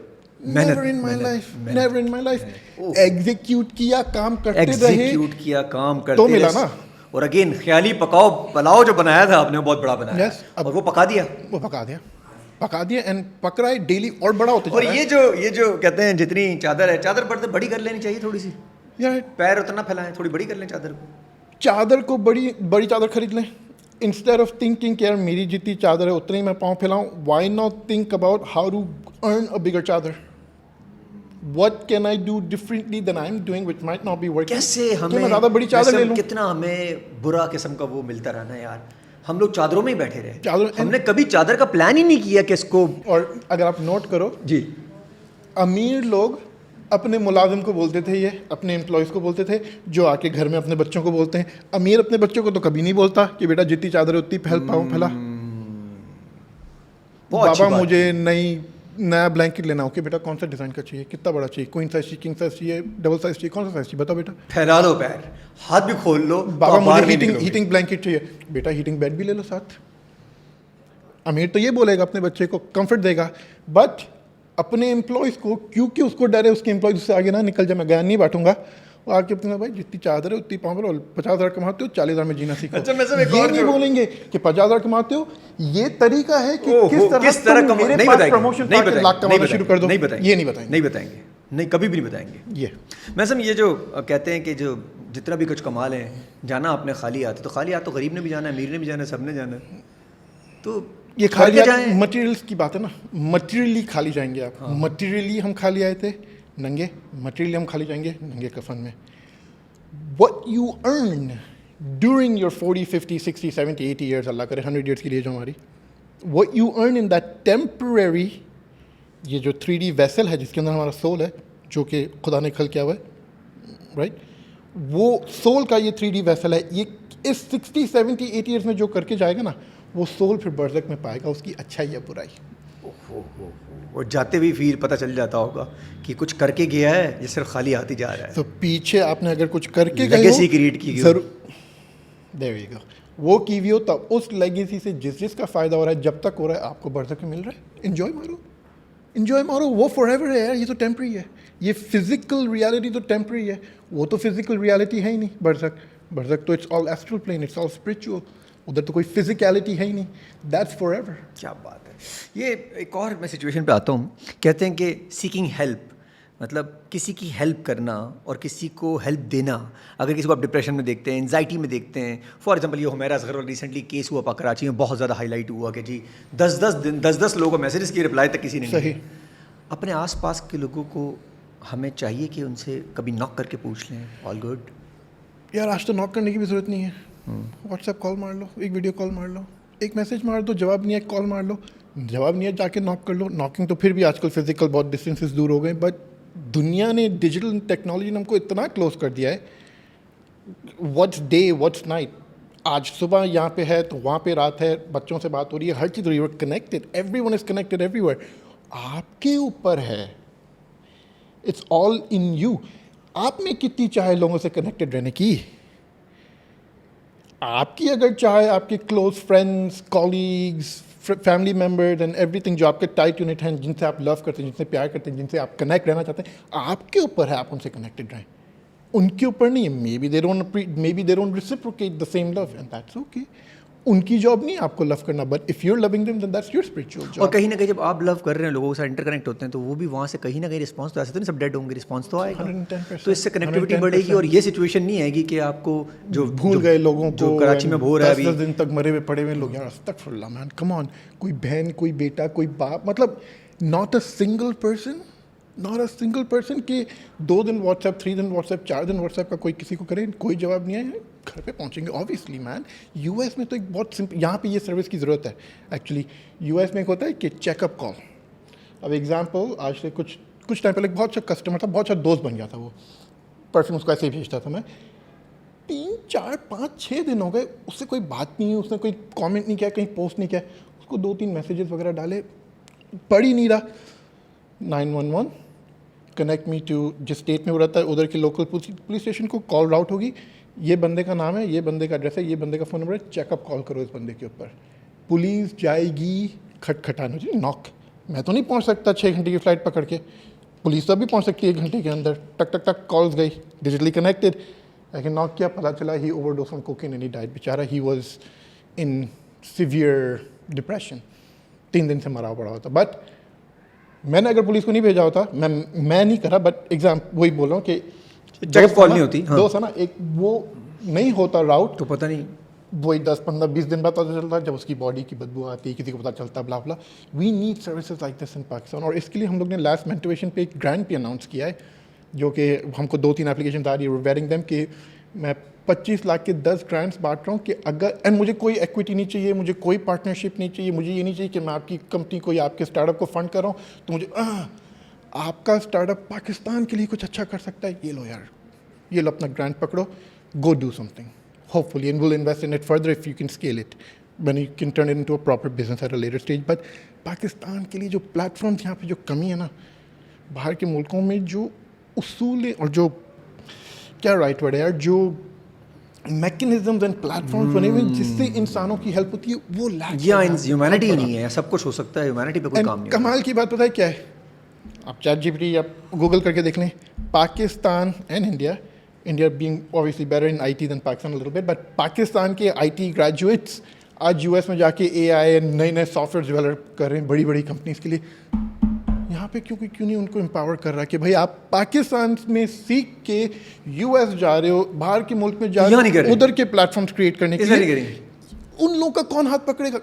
Never in my life, never in my life. Execute किया, काम करते रहे, एग्जीक्यूट किया, काम करते तो मिला रहे। ना। और अगेन ख्याली पकाओ पुलाव जो बनाया था आपने, वो बहुत बड़ा बनाया। Yes, अब- और वो पका दिया। वो पका दिया एंड पक रहा है डेली और बड़ा होते जा और रहा है। ये जो कहते हैं जितनी चादर है, चादर बड़ी कर लेनी चाहिए थोड़ी सी, यार पैर उतना फैलाएं, थोड़ी बड़ी कर लें चादर को। चादर को बड़ी चादर खरीद लें, इंस्टेड ऑफ थिंकिंग कि यार मेरी जितनी चादर है उतनी मैं पाँव फैलाऊं, why not think about how to earn a bigger चादर। What can I do differently than I'm doing which might not be working? कैसे तो हमें मैं ज़्यादा बड़ी चादर ले लूं। कितना हमें बुरा किस्म का वो मिलता रहना यार, हम लोग चादरों में ही बैठे रहे। चादर- हमने कभी चादर का प्लान ही नहीं किया कि इसको। और अगर आप नोट करो, जी, अमीर लोग अपने मुलाजिम को बोलते थे, ये अपने एम्प्लॉयज़ को बोलते थे, जो आके घर में अपने बच्चों को बोलते हैं। अमीर अपने बच्चों को तो कभी नहीं बोलता कि बेटा जितनी चादर है उतनी फैला। बहुत अच्छी बाबा बात मुझे नया ब्लैंकेट लेना हो कि बेटा कौन सा डिज़ाइन का चाहिए, कितना बड़ा चाहिए, क्वीन साइज चाहिए, किंग साइज चाहिए, डबल साइज चाहिए, कौन सा साइज चाहिए बताओ बेटा। फैला लो पैर, हाथ भी खोल लो, तो बाबा आप बाहर मुझे नहीं निकलोगे। हीटिंग ब्लैंकेट चाहिए, बेटा हीटिंग बेड भी ले लो साथ। अमीर तो ये बोलेगा अपने बच्चे को, कंफर्ट देगा, बट अपने एम्प्लॉयज़ को, क्योंकि उसको डर है उसके एम्प्लॉयज़ उससे आगे ना निकल जाए, मैं गया नहीं बांटूंगा, वो आके अपना भाई जितनी चादर है उतनी पाँव, 50,000 कमाते हो 40,000 में जीना सीखो। अच्छा, मैं सब एक ये और नहीं जो- बोलेंगे कि 50,000 कमाते हो, ये तरीका है कि ओहो, किस तरह तुम मेरे नहीं पास बताएंगे, प्रमोशन नहीं पाके लाख कमाना शुरू कर दो। नहीं बताएंगे, ये नहीं बताएंगे, नहीं बताएंगे, नहीं कभी भी नहीं बताएंगे। ये मैं समझ, ये जो कहते हैं कि जो जितना भी कुछ कमा लें, जाना आपने खाली हाथ, तो खाली हाथ तो गरीब ने भी जाना है, अमीर ने भी जाना है, सबने जाना है, तो ये खाली करके जाएं। मटेरियल्स की बात है ना, मटेरियली खाली जाएंगे आप। मटेरियली हम खाली आए थे नंगे, मटेरियली हम खाली जाएंगे नंगे कफन में। What you earn during your 40, 50, 60, 70, 80 years, अल्लाह करे 100 years की लिए जो हमारी, what you earn in that temporary, ये जो 3D vessel है जिसके अंदर हमारा सोल है, जो कि खुदा ने खल किया हुआ है, राइट, वो सोल का ये 3D vessel है, ये इस 60, 70, 80 years में जो करके जाएगा ना, वो सोल फिर बरज़ख में पाएगा उसकी अच्छाई या बुराई। और जाते भी फिर पता चल जाता होगा कि कुछ करके गया है, ये सिर्फ खाली हाथ ही जा रहा है। तो पीछे आपने अगर कुछ करके गए Legacy create की हुई हो। देयर वी गो, वो की हुई हो, तब उस लेगेसी से जिसका फ़ायदा हो रहा है, जब तक हो रहा है आपको बरसक मिल रहा है, एंजॉय मारो, वो फॉरएवर है यार, ये तो टेम्पररी है। ये फिजिकल रियलिटी तो टेम्पररी है, वो तो फिजिकल रियलिटी है ही नहीं। बरसक तो it's all astral plane, it's all spiritual, उधर तो कोई फिजिकलिटी है ही नहीं, दैट्स फॉरएवर। क्या बात है। ये एक और मैं सिचुएशन पे आता हूँ, कहते हैं कि सीकिंग हेल्प, मतलब किसी की हेल्प करना और किसी को हेल्प देना। अगर किसी को आप डिप्रेशन में देखते हैं, एंजाइटी में देखते हैं, फॉर एग्जांपल ये हुमैरा असगर वाला रिसेंटली केस हुआ कराची में, बहुत ज़्यादा हाईलाइट हुआ कि जी 10 लोगों को मैसेजेस की रिप्लाई तक किसी ने नहीं सही। दिया। अपने आसपास के लोगों को हमें चाहिए कि उनसे कभी नॉक करके पूछ लें, ऑल गुड। यार आज तो नॉक करने की भी ज़रूरत नहीं है, व्हाट्सएप कॉल मार लो, एक वीडियो कॉल मार लो, एक मैसेज मार दो, जवाब नहीं है कॉल मार लो, जवाब नहीं है जाके नॉक कर लो। नॉकिंग तो फिर भी आजकल फिजिकल बहुत डिस्टेंसेस दूर हो गए, बट दुनिया ने, डिजिटल टेक्नोलॉजी ने हमको इतना क्लोज कर दिया है। व्हाट्स डे व्हाट्स नाइट, आज सुबह यहाँ पे है तो वहाँ पे रात है, बच्चों से बात हो रही है, हर चीज़ हो रही है, connected, everyone is connected everywhere. आपके ऊपर है, इट्स ऑल इन यू। आप में कितनी चाहे लोगों से कनेक्टेड रहने की, आपकी अगर चाहे आपके close friends, colleagues, family members and everything जो आपके टाइट यूनिट हैं, जिनसे आप लव करते हैं, जिनसे प्यार करते हैं, जिनसे आप कनेक्ट रहना चाहते हैं, आपके ऊपर है आप उनसे कनेक्टेड रहें, उनके ऊपर नहीं है। May be they don't reciprocate the same love and that's okay. उनकी जॉब नहीं है आपको लव करना, but if you are loving them then that's your spiritual job. और कहीं ना कहीं जब आप लव कर रहे हैं, लोगों के साथ इंटरकनेक्ट होते हैं, तो वो भी वहाँ से कहीं ना कहीं रिस्पांस तो ऐसे तो नहीं सब डेड होंगे, रिस्पांस तो आएगा। 110%, तो इससे कनेक्टिविटी बढ़ेगी। और ये सिचुएशन नहीं आएगी कि आपको जो भूल गए लोगों को, जो कराची में हो रहा है 10 दिन तक मरे हुए पड़े हुए लोग, यार अस्तगफुरुल्लाह मैन, कम ऑन। कोई बहन, कोई बेटा, कोई बाप, मतलब नॉट अ सिंगल पर्सन के 2 दिन व्हाट्सएप, 3 दिन व्हाट्सएप, 4 दिन व्हाट्सएप का कोई किसी को करे, कोई जवाब नहीं आया, घर पे पहुंचेंगे ऑब्वियसली मैन। यूएस में तो एक बहुत सिंपल, यहाँ पे ये सर्विस की ज़रूरत है एक्चुअली। यूएस में एक होता है कि चेकअप कॉल। अब एग्जांपल, आज से कुछ टाइम पहले एक बहुत अच्छा कस्टमर था, बहुत अच्छा दोस्त बन गया था वो, परफ्यूम उसको ऐसे ही भेजता था मैं, 3, 4, 5, 6 दिन हो गए, उससे कोई बात नहीं है, उसने कोई कमेंट नहीं किया, कहीं पोस्ट नहीं किया, उसको 2-3 मैसेजेस वगैरह डाले, पढ़ ही नहीं रहा। 911 कनेक्ट मी टू, जिस स्टेट में वो रहता है उधर के लोकल पुलिस स्टेशन को, कॉल राउट होगी, ये बंदे का नाम है, ये बंदे का एड्रेस है, ये बंदे का फ़ोन नंबर है, चेकअप कॉल करो इस बंदे के ऊपर। पुलिस जाएगी खटखटाने, जी नॉक, मैं तो नहीं पहुंच सकता 6 घंटे की फ़्लाइट पकड़ के, पुलिस तब भी पहुंच सकती है 1 घंटे के अंदर। टक टक टक कॉल्स गई, डिजिटली कनेक्टेड, लेकिन नॉक किया, पता चला he overdose on cocaine and he died. बेचारा he was in severe depression, 3 दिन से मरा पड़ा होता। बट मैंने अगर पुलिस को नहीं भेजा होता, मैं नहीं करा, बट एग्जाम वही बोल रहा हूँ कि चेकअप कॉल नहीं होती। हाँ। दोस्त है ना, एक वो नहीं होता राउट, तो पता नहीं, वही 10, 15, 20 दिन बाद पता चलता है, जब उसकी बॉडी की बदबू आती है, किसी को पता चलता है, blah blah. We need services like this in Pakistan. और इसके लिए हम लोग ने लास्ट मोटिवेशन पे एक ग्रांट भी अनाउंस किया है, जो कि हमको 2-3 एप्लीकेशन आ रही है, वेरिंग देम, कि मैं 25 लाख के 10 ग्रांट्स बांट रहा हूँ कि अगर, एंड मुझे कोई इक्विटी नहीं चाहिए, मुझे कोई पार्टनरशिप नहीं चाहिए, मुझे ये नहीं चाहिए कि मैं आपकी कंपनी को या आपके स्टार्टअप को फंड कर रहा हूँ, तो मुझे आपका स्टार्टअप पाकिस्तान के लिए कुछ अच्छा कर सकता है, ये लो यार, ये लो अपना ग्रांट पकड़ो, go do something, hopefully, and we'll invest in it further if you can scale it, when you can turn it into a proper business at a later stage. But Pakistan के लिए जो प्लेटफॉर्म्स यहाँ पे जो कमी है ना, बाहर के मुल्कों में जो उसूल और जो, क्या राइट वर्ड है यार, जो मैकेनिज्म्स एंड प्लेटफॉर्म्स बने हुए हैं जिससे इंसानों की हेल्प होती है, वो लैक ह्यूमैनिटी ही नहीं है। सब कुछ हो सकता है, ह्यूमैनिटी पे कोई काम नहीं। कमाल की बात पता है क्या है, आप ChatGPT या गूगल करके देख लें, Pakistan and India being obviously better in IT than Pakistan a little bit, but Pakistan के IT ग्रेजुएट्स आज US में जाके AI नए सॉफ्टवेयर डेवलप कर रहे हैं बड़ी बड़ी कंपनीज के लिए। यहाँ पे क्यों नहीं उनको एम्पावर कर रहा कि भाई आप पाकिस्तान में सीख के US जा रहे हो, बाहर के मुल्क में जा रहे हो, उधर के प्लेटफॉर्म्स क्रिएट करने के लिए, उन लोगों का कौन हाथ पकड़ेगा?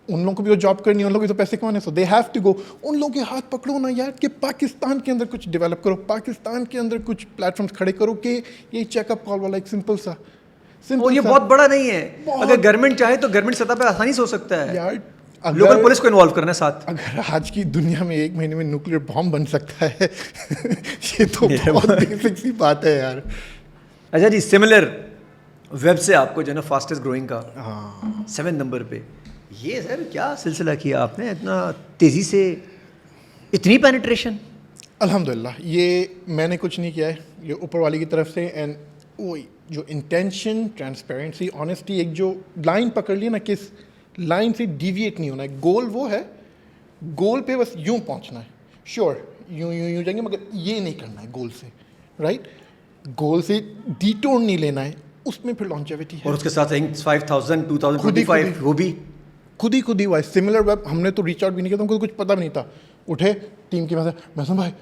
उन लोगों को भी तो जॉब करनी है, उन लोगों को तो पैसे कमाने, सो दे हैव टू गो। उन लोगों के हाथ पकड़ो ना यार, कि पाकिस्तान के अंदर कुछ डेवलप करो, पाकिस्तान के अंदर कुछ प्लेटफॉर्म्स खड़े करो, कि ये चेकअप कॉल वाला एक सिंपल सा और ये बहुत बड़ा नहीं है। अगर गवर्नमेंट चाहे तो गवर्नमेंट सतह पे आसानी से हो सकता है यार। लोकल पुलिस को इन्वॉल्व करना साथ। अगर आज की दुनिया में 1 महीने में न्यूक्लियर बॉम्ब बन सकता है ये तो बहुत बेसिक सी बात है यार। अच्छा जी, सिमिलर वेब से आपको जो है ना फास्टेस्ट ग्रोइंग का 7 नंबर पे, ये सर क्या सिलसिला किया आपने, इतना तेज़ी से इतनी पेनिट्रेशन? अल्हम्दुलिल्लाह, ये मैंने कुछ नहीं किया है, ये ऊपर वाले की तरफ से। एंड वो जो इंटेंशन, ट्रांसपेरेंसी, ऑनेस्टी, एक जो लाइन पकड़ ली ना, किस लाइन से डिविएट नहीं होना है। गोल वो है, गोल पे बस यूं पहुंचना है, श्योर यूं जाएंगे, मगर ये नहीं करना है गोल से, राइट? गोल से डिटोर नहीं लेना है, उसमें फिर लॉन्जेविटी है। और उसके साथ 5000 2025 वो भी खुद ही हुआ है। सिमिलर वेब हमने तो रीच आउट भी नहीं किया, तो हमको कुछ पता भी नहीं था। उठे टीम की मैसेज, मैं भाई,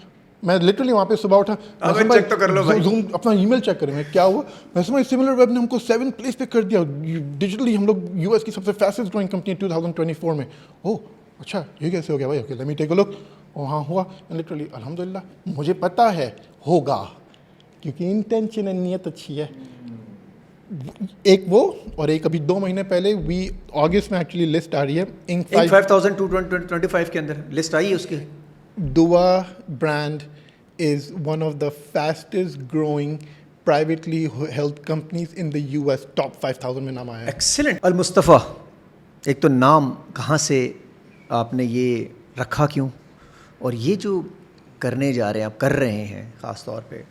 मैं लिटरली वहाँ पे सुबह उठा, चेक तो कर लो भाई, जूम अपना ईमेल चेक करें, मैं क्या हुआ, मैं समझ सिमिलर वेब ने हमको 7 प्लेस पे कर दिया डिजिटली। हम लोग यूएस की सबसे फास्टेस्ट ग्रोइंग कंपनी 2024 में। ओह अच्छा, ये कैसे हो गया भाई? Okay, let me take a look. हाँ हुआ, लिटरली अल्हम्दुलिल्लाह। मुझे पता है होगा, क्योंकि इंटेंशन है, नीयत अच्छी है। एक वो, और एक अभी 2 महीने पहले अगस्त में एक्चुअली लिस्ट आ रही है इंक 5000 टू 25 के अंदर लिस्ट आई है उसकी। दुआ brand is one of the fastest growing privately held companies in the US. Top 5,000 में नाम आया है। एक्सीलेंट। अल मुस्तफ़ा, एक तो नाम कहाँ से आपने ये रखा, क्यों, और ये जो करने जा रहे हैं, आप कर रहे हैं ख़ास तौर पे,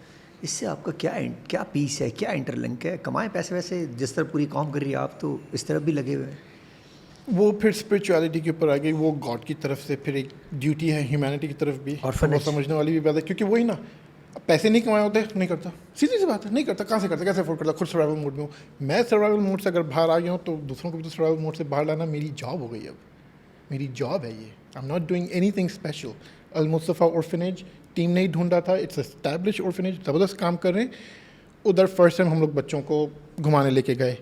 इससे आपका क्या पीस है, क्या इंटरलिंक है? कमाएं पैसे वैसे, जिस तरह पूरी कॉम कर रही है आप तो इस तरफ भी लगे हुए हैं। वो फिर स्पिरिचुअलिटी के ऊपर आ गई, वो गॉड की तरफ से फिर एक ड्यूटी है ह्यूमैनिटी की तरफ भी, और वो समझने वाली भी बात है, क्योंकि वही ना, पैसे नहीं कमाए होते नहीं करता, सीधी सी बात है, नहीं करता, कहाँ से करता, कैसे अफोर्ड करता, खुद सर्वाइवल मोड में हूँ मैं। सर्वाइवल मोड से अगर बाहर आ गया हूँ तो दूसरों को भी तो सर्वाइवल मोड से बाहर लाना मेरी जॉब हो गई। अब मेरी जॉब है ये। I am not doing anything special. Al Mustafa orphanage team ने ही ढूंढा था, इट्स एस्टैब्लिश ऑर्फनेज, ज़बरदस्त काम कर रहे हैं उधर। फर्स्ट टाइम हम लोग बच्चों को घुमाने लेके गए,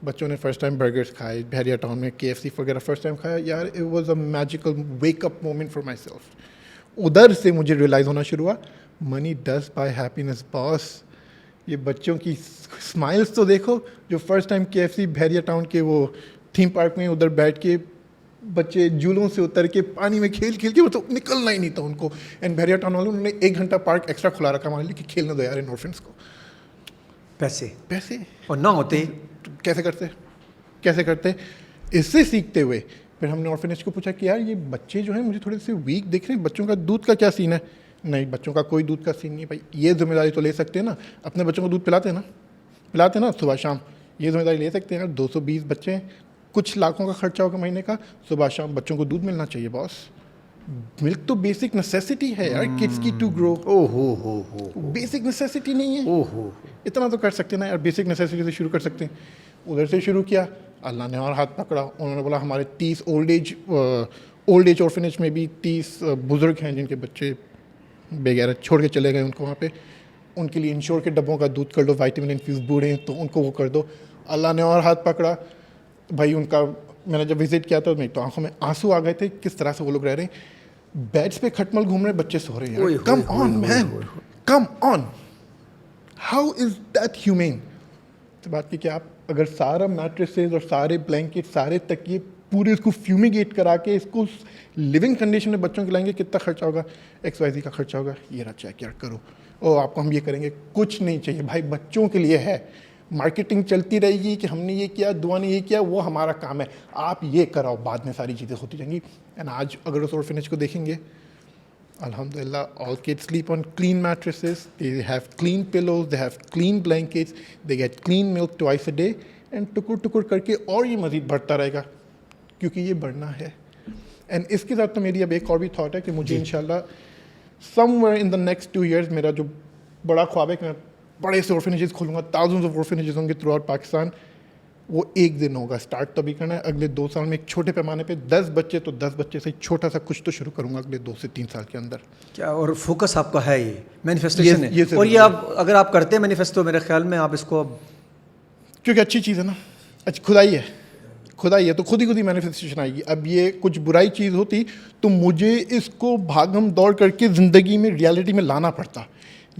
बच्चों ने फर्स्ट टाइम बर्गर्स खाए, बहरिया टाउन में KFC वगैरह फर्स्ट टाइम खाया। यार it was a magical wake up moment for myself. उधर से मुझे रियलाइज़ होना शुरू हुआ, money does buy happiness boss. ये बच्चों की स्माइल्स तो देखो, जो first time KFC Bahria Town के वो थीम पार्क में उधर बैठ के बच्चे झूलों से उतर के पानी में खेल खेल के, वो तो निकलना ही नहीं था उनको। एंड बहरिया टाउन वालों ने 1 घंटा पार्क एक्स्ट्रा खुला रखा हमारे लिए कि खेलने दो यार इन ऑर्फेंस को। पैसे और ना होते कैसे करते इससे सीखते हुए फिर हमने ऑर्फेनेज को पूछा कि यार ये बच्चे जो हैं मुझे थोड़े से वीक दिख रहे हैं, बच्चों का दूध का क्या सीन है? नहीं, बच्चों का कोई दूध का सीन नहीं भाई। ये जिम्मेदारी तो ले सकते हैं ना, अपने बच्चों को दूध पिलाते ना सुबह शाम, ये जिम्मेदारी ले सकते हैं यार। 220 बच्चे हैं, कुछ लाखों का खर्चा होगा महीने का, सुबह शाम बच्चों को दूध मिलना चाहिए बॉस। मिल्क तो बेसिक नेसेसिटी है यार किड्स की टू ग्रो। हो बेसिक नेसेसिटी नहीं है? इतना तो कर सकते ना यार, बेसिक नेसेसिटी से शुरू कर सकते हैं। उधर से शुरू किया, अल्लाह ने और हाथ पकड़ा। उन्होंने बोला हमारे 30 ओल्ड एज ऑर्फनेज में भी 30 बुजुर्ग हैं जिनके बच्चे बेगैरत छोड़ के चले गए उनको वहाँ पे, उनके लिए इंश्योर के डब्बों का दूध कर दो, विटामिन इन्फ्यूज बूढ़े हैं तो उनको वो कर दो। अल्लाह ने और हाथ पकड़ा भाई उनका। मैंने जब विजिट किया तो मेरी तो आंखों में आंसू आ गए थे, किस तरह से वो लोग रह रहे हैं। बेड्स पे खटमल घूम रहे, बच्चे सो रहे हैं। Come on man, come on, how is that humane? तो बात की कि आप अगर सारा मैट्रेसेस और सारे ब्लैंकेट, सारे तकिए पूरे इसको फ्यूमिगेट करा के इसको लिविंग कंडीशन में बच्चों के लाएंगे, कितना खर्चा होगा? XYZ का खर्चा होगा। ये रहा चेक यार करो, ओ आपको हम ये करेंगे। कुछ नहीं चाहिए भाई, बच्चों के लिए है। मार्केटिंग चलती रहेगी कि हमने ये किया, दुआ ने ये किया, वो हमारा काम है, आप ये कराओ, बाद में सारी चीज़ें होती जाएंगी। एंड आज अगर उस ऑर्फनेज को देखेंगे, Alhamdulillah, all kids sleep on clean mattresses, they have clean pillows, they have clean blankets, they get clean milk twice a day, and टुकुर करके और ये मज़ीद बढ़ता रहेगा क्योंकि ये बढ़ना है। एंड इसके साथ तो मेरी अब एक और भी थॉट है कि मुझे इंशाल्लाह somewhere in the next 2 years मेरा जो बड़ा ख्वाब है कि मैं बड़े से ऑर्फनेजेस खोलूँगा, थाउजेंड्स ऑफ ऑर्फनेजेस होंगे थ्रू आउट पाकिस्तान। वो एक दिन होगा, स्टार्ट तो अभी करना है। अगले 2 साल में एक छोटे पैमाने पे 10 बच्चे, तो 10 बच्चे से छोटा सा कुछ तो शुरू करूंगा अगले 2 से 3 साल के अंदर। क्या, और फोकस आपका है, ये मैनिफेस्टेशन है। ये और ये आप अगर आप करते हैं मैनिफेस्टो, मेरे ख्याल में आप इसको अब, क्योंकि अच्छी चीज़ है ना, अच्छी खुदाई है तो खुद ही मैनिफेस्टेशन आएगी। अब ये कुछ बुराई चीज़ होती तो मुझे इसको भागम दौड़ करके ज़िंदगी में रियलिटी में लाना पड़ता।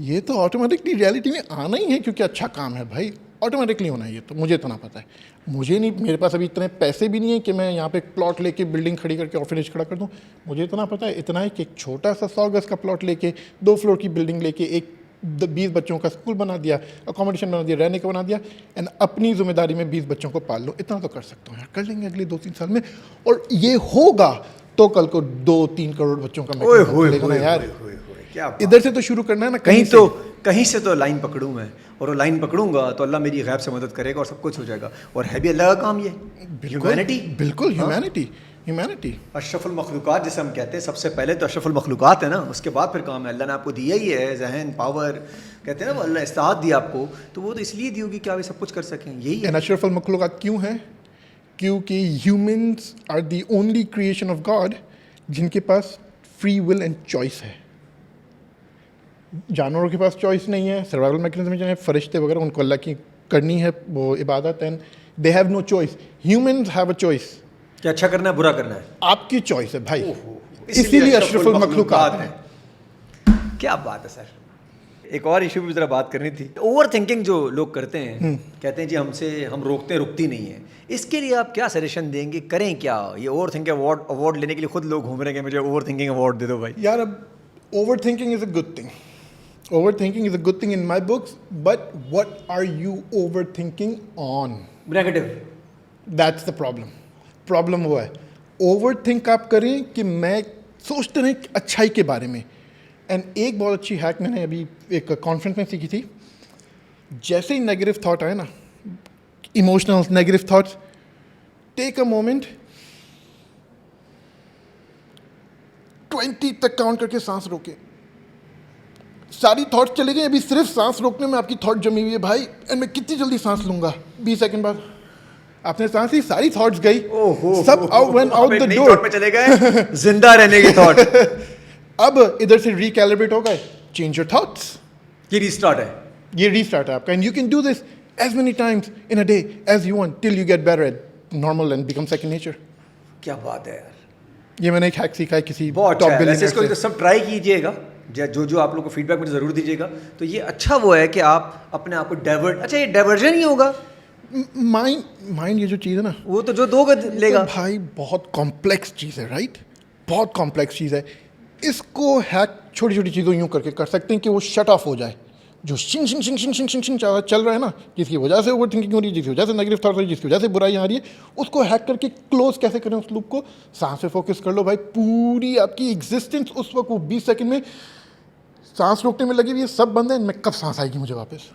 ये तो ऑटोमेटिकली रियलिटी में आना ही है क्योंकि अच्छा काम है भाई, ऑटोमेटिकली होना है। ये तो मुझे इतना पता है। मुझे नहीं, मेरे पास अभी इतने पैसे भी नहीं है कि मैं यहाँ पे प्लॉट लेके बिल्डिंग खड़ी करके ऑर्फनेज खड़ा कर दूँ। मुझे इतना पता है, इतना है कि एक छोटा सा 100 गज का प्लॉट लेके 2 फ्लोर की बिल्डिंग लेके एक 20 बच्चों का स्कूल बना दिया, अकोमोडेशन बना दिया, रहने का बना दिया, एंड अपनी जिम्मेदारी में 20 बच्चों को पाल लो। इतना तो कर सकता हूँ यार, कर लेंगे अगले 2-3 साल में। और ये होगा तो कल को 2-3 करोड़ बच्चों का यार। इधर से तो शुरू करना है ना, कहीं से तो लाइन पकड़ूं मैं, और वो लाइन पकड़ूंगा तो अल्लाह मेरी गैब से मदद करेगा और सब कुछ हो जाएगा। और है भी अल्लाह का काम ये, ह्यूमैनिटी। बिल्कुल ह्यूमैनिटी अशरफुल मखलूक़ात जिसे हम कहते हैं, सबसे पहले तो अशरफुल मखलूक़ात है ना, उसके बाद फिर काम है। अल्लाह ने आपको दिया ही है जहन, पावर, कहते हैं ना अल्लाह इस्तात दिया आपको, तो वो तो इसलिए दी होगी कि आप ये सब कुछ कर सकें। यही है अशरफुल मखलूक़ात क्यों है? क्योंकि humans are the only creation of God जिनके पास फ्री विल एंड चॉइस है। जानवरों के पास चॉइस नहीं है, सर्वाइवल मैकेनिज्म में फरिश्ते वगैरह, उनको अल्लाह की करनी है वो इबादत, and they have no choice. Humans have a choice, कि अच्छा करना है बुरा करना है, आपकी चॉइस है भाई। इसीलिए अशरफुल मखलूक़ात है। क्या बात है सर। एक और इशू पे जरा बात करनी थी। ओवर थिंकिंग जो लोग करते हैं, कहते हैं जी हम रोकते रुकती नहीं है, इसके लिए आप क्या सजेशन देंगे, करें क्या? ये ओवर थिंकिंग अवार्ड लेने के लिए खुद लोग घूम रहे हैं कि मुझे ओवर थिंकिंग अवार्ड दे दो भाई। यार अब over thinking is a good thing, over thinking is a good thing in my books, but what are you over thinking on? Negative. That's the problem वो है, ओवर थिंक आप करें कि मैं सोचते रहें अच्छाई के बारे में। एंड एक बहुत अच्छी हैक मैंने अभी एक कॉन्फ्रेंस में सीखी थी, जैसे ही नेगेटिव थॉट आए ना, emotional negative thoughts, take a moment, 20 तक काउंट करके सांस रोके, सारी थॉट्स चले गए, अभी सिर्फ सांस रोकने में आपकी थॉट जमी हुई है भाई, एंड मैं कितनी जल्दी सांस लूंगा, 20 सेकंड बाद आपने सांस ली, सारी थॉट्स गई, सब वेंट आउट द डोर में चले गए, जिंदा रहने की थॉट। अब इधर से रिकैलिब्रेट हो गए, चेंज योर थॉट्स, ये रीस्टार्ट है। ये रीस्टार्ट है आपका, and you can do this as many times in a day as you want till you get better at normal and become second nature. क्या बात है यार, ये मैंने एक हैक सीखा है किसी बहुत टॉप अच्छा है। वैसे बिलियनर इसको से। सब ट्राई कीजिएगा, जो आप लोग को फीडबैक मुझे ज़रूर दीजिएगा। तो ये अच्छा वो है कि आप अपने आप को डाइवर्ट, अच्छा ये डाइवर्जन ही होगा, माइंड ये जो चीज़ है ना, वो तो जो दोगे लेगा। तो भाई बहुत कॉम्प्लेक्स चीज़ है, राइट? बहुत कॉम्प्लेक्स चीज़ है। इसको हैक छोटी छोटी चीज़ों यूँ करके कर सकते हैं कि वो शट ऑफ हो जाए, जो शिंग शिंग शिंग शिंग शिंग शिंग शिंग चल रहा है ना, जिसकी वजह से ओवर थिंकिंग हो रही है, जिसकी वजह से नेगेटिव थॉट हो रही है, जिसकी वजह से बुराई आ रही है, उसको हैक करके क्लोज कैसे करें उस लूप को। सांस पे फोकस कर लो भाई, पूरी आपकी एग्जिस्टेंस उस वक्त वो 20 सेकंड में सांस रोकने में लगी हुई है, सब बंद है, मैं कब सांस आएगी मुझे वापस।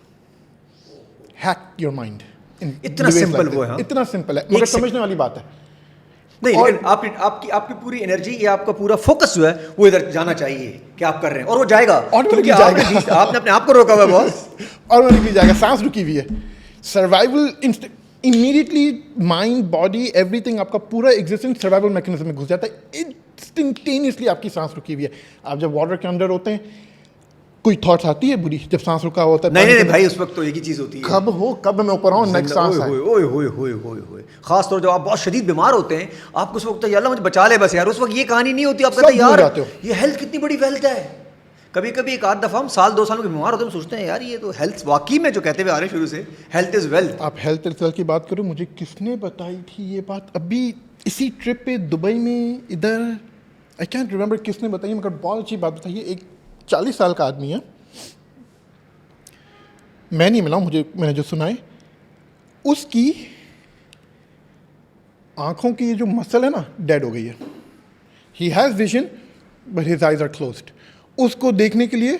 Hack your mind. इतना सिंपल वो है, हाँ? इतना सिंपल है, मगर समझने वाली बात है। नहीं, और- लेकिन आपकी पूरी एनर्जी या आपका पूरा फोकस जो है वो इधर जाना चाहिए कि आप कर रहे हैं, और वो जाएगा, Automatically क्योंकि जाएगा। आपने अपने आप को रोका हुआ है बॉस। और मैंने की जाएगा, सांस रुकी हुई है, survival immediately mind body everything, आपका पूरा एग्जिस्टेंस सर्वाइवल मैकेनिज्म में घुस जाता है, इंस्टेंटेनियसली आपकी सांस रुकी हुई है। आप जब वाटर के अंदर होते हैं, कोई थॉट्स आती है बुरी जब सांस रुका होता है? नहीं भाई, उस वक्त तो एक ही चीज होती है, कब मैं ऊपर आऊँ, नेक्स्ट सांस आए। ओए खास तौर जब आप बहुत शदीद बीमार होते हैं, आपको उस वक्त तो अल्लाह मुझे बचा ले बस यार, उस वक्त ये कहानी नहीं होती। आप कहते हैं सब भूल यार जाते हो। ये हेल्थ कितनी बड़ी वेल्थ है। कभी कभी एक आध दफा हम साल 2 सालों के बीमार होते हैं, हम सोचते हैं यार ये तो हेल्थ वाकई में जो कहते हुए आ रहे हैं शुरू से, हेल्थ इज वेल्थ। आप हेल्थ रिजल्ट की बात करो, मुझे किसने बताई थी ये बात? अभी इसी ट्रिप पे दुबई में, इधर आई कैंट रिमेंबर किसने बताई, मगर बहुत अच्छी बात बताई है। एक 40 साल का आदमी है, मैं नहीं मिला हूँ, मैंने जो सुना है, उसकी आंखों की ये जो मसल है ना, डेड हो गई है। He has vision but his eyes are closed. उसको देखने के लिए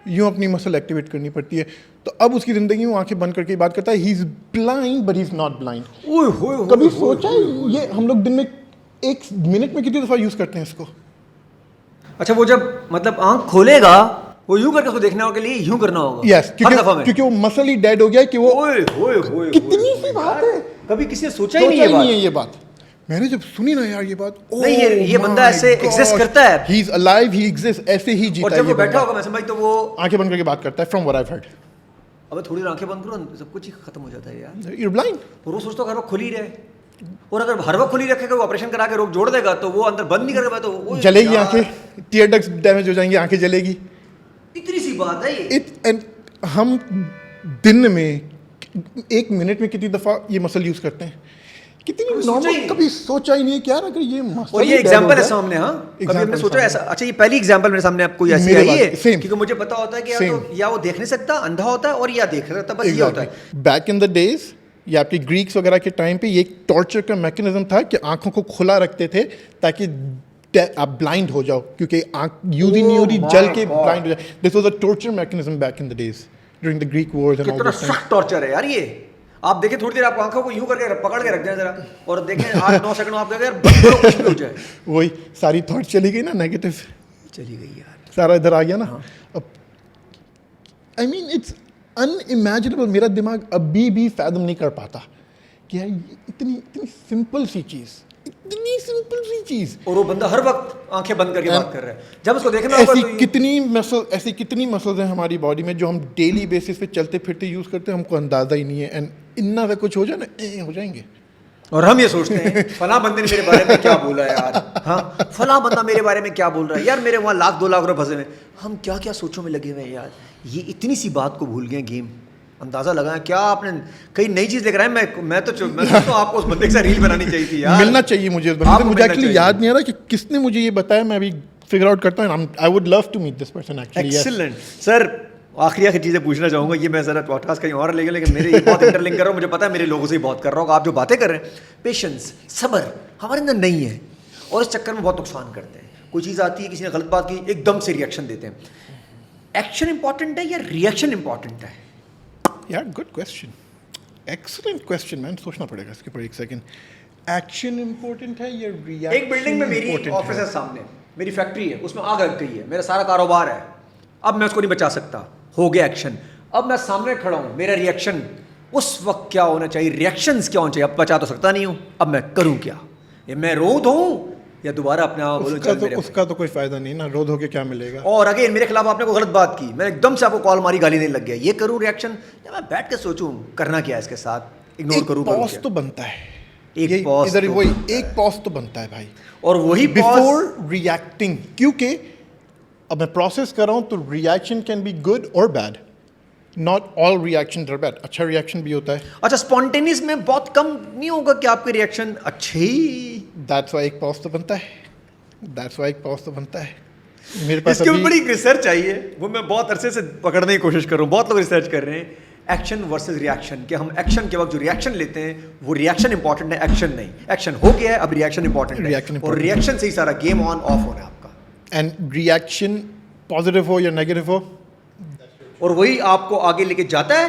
यूँ अपनी मसल एक्टिवेट करनी पड़ती है। तो अब उसकी ज़िंदगी में आंखें बंद करके बात करता है, he is blind but he is not blind. कभी सोचा है ये हम लोग दिन में 1 मिनट में कितनी दफ़ा यूज़ करते हैं इसको? अच्छा, वो जब मतलब आंख खोलेगा, वो यूं करके उसको देखने के लिए यूं करना होगा। यस, हर दफा में, क्योंकि वो मसल ही डेड हो गया है कि वो ओए कितनी सी बात है, कभी किसी ने सोचा ही सोचा नहीं ही है नहीं है ये बात। मैंने जब सुनी ना यार ये बात, नहीं, ये बंदा ऐसे exist करता है। He is alive, he exist, ऐसे ही जीता और है जब ये वो बैठा बंदा। होगा मैं समझ, तो वो आंखें बंद करके बात करता है, फ्रॉम व्हाट आई हर्ड। अबे थोड़ी देर आंखें बंद करो, सब कुछ ही खत्म हो जाता है यार। You are blind. और वो सोचता हर वक्त खुली रहे, और अगर हर वक्त खुली रखेगा, वो ऑपरेशन करा के रोग जोड़ देगा, तो वो अंदर बंद नहीं करेगा तो वो जलेगी यार, आंखें, टीयर डक्ट्स डैमेज हो जाएंगी, आंखें जलेगी। इतनी सी बात है ये। एंड हम दिन में 1 मिनट में कितनी दफ़ा ये मसल यूज़ करते हैं? कितनी कभी सोचा ही नॉर्मल, नहीं। कभी सोचा ही नहीं है कि यार अगर ये मसल और ये ही dead एग्जांपल हो है जाए- सामने, हाँ कभी Example हमने सोचा सामने। ऐसा? अच्छा, ये पहली एग्जांपल मेरे सामने आपको ऐसी मेरे आई वाली, है, same। क्योंकि मुझे पता होता है कि या Same। तो या वो देख नहीं सकता, अंधा होता है, और या देख सकता, बस ये होता है। बैक इन द डेज, या आपके ग्रीक्स वगैरह के टाइम पे ये एक टॉर्चर का मैकेनिज्म था कि आंखों को खुला रखते थे ताकि आप ब्लाइंड हो जाओ, क्योंकि आंख यूज ही नहीं हो रही, Oh जल my के God। ब्लाइंड हो जाए। This was a torture mechanism back in the days during the Greek Wars and all कितना दिस। सख्त टॉर्चर है यार ये। आप देखें थोड़ी देर, आप आंखों को यूं करके पकड़ के रख दें जरा, और देखें 8-9 सेकंड आप देखें यार बंद करो, कुछ भी हो जाए। वही सारी थॉट चली गई ना, नेगेटिव चली गई यार। सारा इधर आ गया ना। अब आई मीन इट्स अनइमेजिनेबल, मेरा दिमाग अभी भी फैदम नहीं कर पाता कि यार ये इतनी इतनी सिंपल सी चीज़, इतनी सिंपल सी चीज़, और वो बंदा हर वक्त आंखें बंद करके बात कर रहा है। जब उसको देखना होगा ऐसी तो कितनी मसल्स हैं हमारी बॉडी में जो हम डेली बेसिस पे चलते फिरते यूज़ करते हैं, हमको अंदाज़ा ही नहीं है। एंड इतना सा कुछ हो जाए ना, हो जाएंगे। और हम ये सोचते हैं फला बंदे ने मेरे बारे में क्या बोला यार, हाँ फला बंदा मेरे बारे में क्या बोल रहा है यार, मेरे वहाँ 1-2 लाख रुपए फंसे हुए हैं। हम क्या क्या सोचों में लगे हुए हैं यार, ये इतनी सी बात को भूल गए गेम। अंदाजा लगाएं क्या आपने कई नई चीज लेकर आए। मैं तो आपको उस बंदे के साथ रील बनानी चाहिए थी यार। मिलना चाहिए मुझे उस बंदे से। आपको मुझे मिलना एक्चुअली चाहिए। याद नहीं आ रहा कि किसने मुझे ये बताया। मैं अभी फिगर आउट करता हूँ। I would love to meet this person actually. Excellent sir. आखिरी चीज़ें पूछना चाहूँगा, ये मैं ज़रा पॉडकास्ट कहीं और ले गया, लेकिन मेरे ये बहुत इंटरलिंक कर रहा हूँ, मुझे पता है मेरे लोगों से ही बहुत कर रहा हूँ। आप जो बातें कर रहे हैं, पेशेंस, सब्र हमारे अंदर नहीं है और इस चक्कर में बहुत नुकसान करते हैं। कोई चीज़ आती है, किसी ने गलत बात की, एकदम से रिएक्शन देते हैं। एक्शन इंपॉर्टेंट है या रिएक्शन इंपॉर्टेंट है? यार good question, excellent question man. सोचना पड़ेगा इसके ऊपर एक सेकंड। एक्शन इंपॉर्टेंट है या रिएक्शन? एक बिल्डिंग में मेरी ऑफिस है, सामने मेरी फैक्ट्री है, उसमें आग लग गई है, मेरा सारा कारोबार है, अब मैं उसको नहीं बचा सकता, हो गया एक्शन। अब मैं सामने खड़ा हूं, मेरा रिएक्शन उस वक्त क्या होना चाहिए, रिएक्शंस क्या होना चाहिए? अब बचा तो सकता नहीं हूं, अब मैं करूं क्या? ये मैं रो दूं या दोबारा अपने आप बोलूं चल मेरे? उसका तो कोई फायदा नहीं ना, रो धो के क्या मिलेगा। और अगेन मेरे खिलाफ आपने कोई गलत बात की, मैं एकदम से आपको कॉल मारी, गाली नहीं लग गया, ये करूं रिएक्शन या मैं बैठ के सोचूं करना क्या है इसके साथ, इग्नोर करूं? पॉज तो बनता है, एक पॉज इधर तो वही बनता एक पॉज तो बनता है भाई, और वही बिफोर रिएक्टिंग। क्योंकि अब मैं प्रोसेस कर रहा हूं तो रिएक्शन कैन बी गुड और bad, not all reaction are bad. अच्छा रिएक्शन भी होता है। अच्छा, स्पॉन्टेनियस में बहुत कम नहीं होगा कि आपके रिएक्शन अच्छे ही? दैट्स व्हाई एक पॉज तो बनता है, दैट्स व्हाई एक पॉज तो बनता है। मेरे पास इसके अभी ऊपर एक रिसर्च आई है, वो मैं बहुत अरसे से पकड़ने की कोशिश कर रहा हूँ, बहुत लोग रिसर्च कर रहे हैं, एक्शन वर्सेस रिएक्शन, कि हम एक्शन के वक्त जो रिएक्शन लेते हैं वो रिएक्शन इंपॉर्टेंट है, एक्शन नहीं। एक्शन हो गया है, अब रिएक्शन इंपॉर्टेंट है, Reaction और important रिएक्शन से ही सारा गेम ऑन ऑफ होना है आपका। एंड रिएक्शन पॉजिटिव हो या नेगेटिव हो, और वही आपको आगे लेके जाता है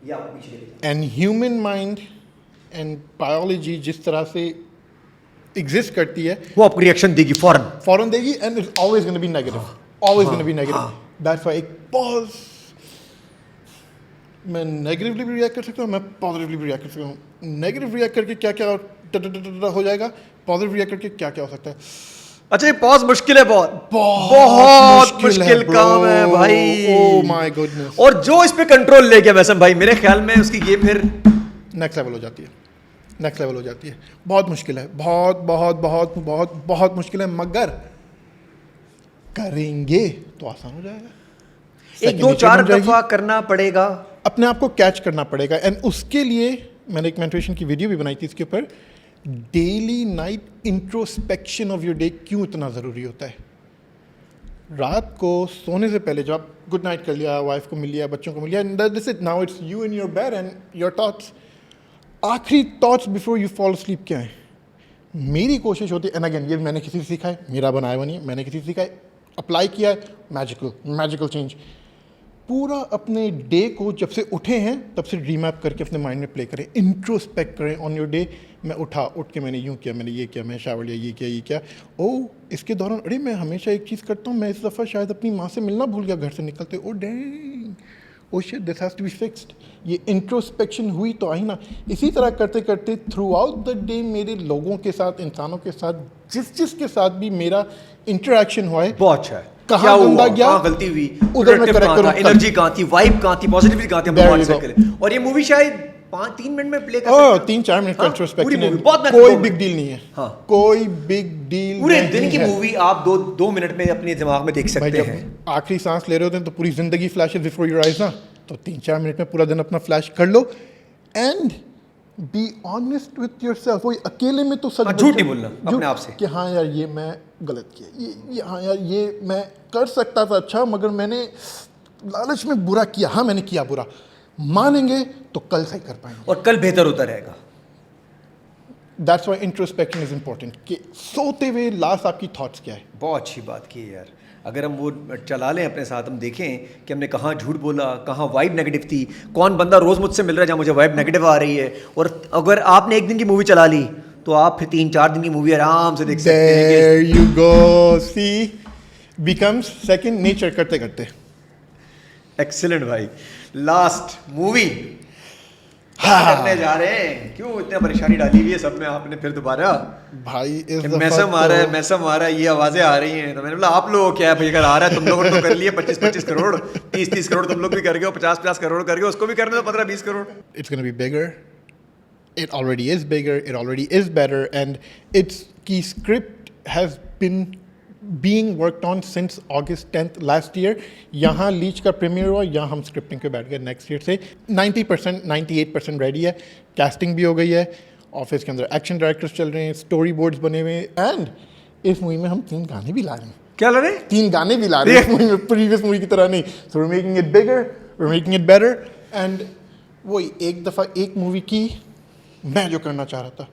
या आपको पीछे लेके जाता and human mind and biology जिस तरह से एग्जिस्ट करती है, है, वो आपको रिएक्शन देगी फौरन। फौरन देगी, and it's always gonna be negative, always gonna be negative. That's why एक पॉज, मैं नेगेटिवली भी रिएक्ट कर सकता हूँ, मैं पॉजिटिवली भी रिएक्ट कर सकता हूँ। नेगेटिव रिएक्ट करके क्या क्या हो जाएगा, पॉजिटिव रिएक्ट करके क्या क्या हो सकता है। अच्छा, ये पॉज मुश्किल है, बहुत बहुत मुश्किल bro. काम है भाई। Oh my goodness. और जो इस पे कंट्रोल ले गया वैसे भाई, मेरे ख्याल में उसकी गेम फिर नेक्स्ट लेवल हो जाती है, नेक्स्ट लेवल हो जाती है। बहुत मुश्किल है, बहुत बहुत बहुत बहुत बहुत मुश्किल है, मगर करेंगे तो आसान हो जाएगा। एक दो चार दफा करना पड़ेगा, अपने आप को कैच करना पड़ेगा। एंड उसके लिए मैंने एक मेडिटेशन की वीडियो भी बनाई थी इसके ऊपर, daily night introspection of your day क्यों इतना ज़रूरी होता है। रात को सोने से पहले जब आप गुड नाइट कर लिया, वाइफ को मिल लिया, बच्चों को मिल लिया, this it, now it's you in your bed and your thoughts. आखिरी thoughts before you fall sleep क्या है? मेरी कोशिश होती है, एंड अगेन ये मैंने किसी से सीखा है, मेरा बनाया हुआ नहीं है, मैंने किसी से सीखा है, अप्लाई किया है, मैजिकल चेंज। पूरा अपने डे को जब से उठे हैं तब से रीमैप करके अपने माइंड में प्ले करें, इंट्रोस्पेक्ट करें ऑन योर डे। मैं उठ के मैंने यूँ किया, मैंने ये किया, मैं शावर लिया, ये किया। ओह, इसके दौरान अरे मैं हमेशा एक चीज़ करता हूँ, मैं इस दफ़ा शायद अपनी माँ से मिलना भूल गया घर से निकलते। Oh dang, oh shit, this has to be fixed. ये इंट्रोस्पेक्शन हुई तो आई ना। इसी तरह करते करते थ्रू आउट द डे मेरे लोगों के साथ, इंसानों के साथ, जिसके साथ भी मेरा इंटरेक्शन हुआ है, बहुत अच्छा है। कहाँ गंदा गया, कहाँ गलती हुई, उधर मैं करेक्ट करूँ, एनर्जी कहाँ थी, वाइब कहाँ थी, पॉजिटिविटी कहाँ थी, हम There भगवान you से go. करें। और ये मूवी शायद 5-3 मिनट में प्ले कर सकते हैं। 3-4 मिनट का हाँ, इंट्रोस्पेक्शन पूरी है, movie, बहुत कोई महत्वपूर्ण बिग है। डील नहीं है। हाँ। कोई बिग डील पूरे नहीं दिन की है। मूवी आप 2 मिनट में अपने दिमाग में देख भाई सकते जब हैं। आखिरी सांस ले रहे होते हैं तो पूरी जिंदगी फ्लैशेस बिफोर योर आइज ना, तो 3-4 मिनट में पूरा दिन अपना फ्लैश कर लो and be honest with yourself. वही अकेले में तो सच हाँ, झूठ नहीं बोलना झूठ अपने आप से कि हाँ यार ये मैं गलत किया, ये हाँ यार ये मैं कर सकता था अच्छा, मगर मैंने लालच में बुरा किया, हाँ मैंने किया बुरा। मानेंगे तो कल सही कर पाएंगे। और कल बेहतर होता रहेगा। That's why introspection is important, कि सोते हुए लास्ट आपकी थॉट्स क्या है। बहुत अच्छी बात की है यार। अगर हम वो चला लें अपने साथ, हम देखें कि हमने कहाँ झूठ बोला, कहाँ वाइब नेगेटिव थी, कौन बंदा रोज़ मुझसे मिल रहा है जहाँ मुझे वाइब नेगेटिव आ रही है। और अगर आपने एक दिन की मूवी चला ली तो आप फिर 3-4 दिन की मूवी आराम से देख सकते हैं। There you go, see, becomes second nature करते करते। एक्सीलेंट भाई। लास्ट मूवी करने जा रहे हैं, क्यों इतनी परेशानी डाली हुई है सब में आपने फिर दोबारा? भाई इस कि दफा मैसम आ रहा है, मैसम आ रहा है, ये आवाजें आ रही हैं। तो मैंने बोला आप लोग क्या है भाई, अगर आ रहा है तुम लोगों ने तो कर लिए 25-25 करोड़, 30-30 करोड़ तुम लोग भी कर गए हो, 50-50 करोड़ कर गए, उसको भी करने दो 15-20 crore. It's gonna be bigger, it already is bigger, it already is better, and its key script has been being worked on since August 10th last year. यहाँ लीच का प्रीमियर हुआ, यहाँ हम स्क्रिप्टिंग पे बैठ गए नेक्स्ट ईयर से 90% 98% ready है, कास्टिंग भी हो गई है, ऑफिस के अंदर एक्शन डायरेक्टर्स चल रहे हैं, स्टोरी बोर्ड्स बने हुए हैं, एंड इस मूवी में हम 3 गाने भी ला रहे हैं. क्या ला रहे हैं? 3 गाने भी ला रहे हैं इस मूवी में, प्रीवियस मूवी की तरह नहीं. So we making it bigger, we making it better, and वही एक दफ़ा एक मूवी की मैं जो करना चाह रहा था,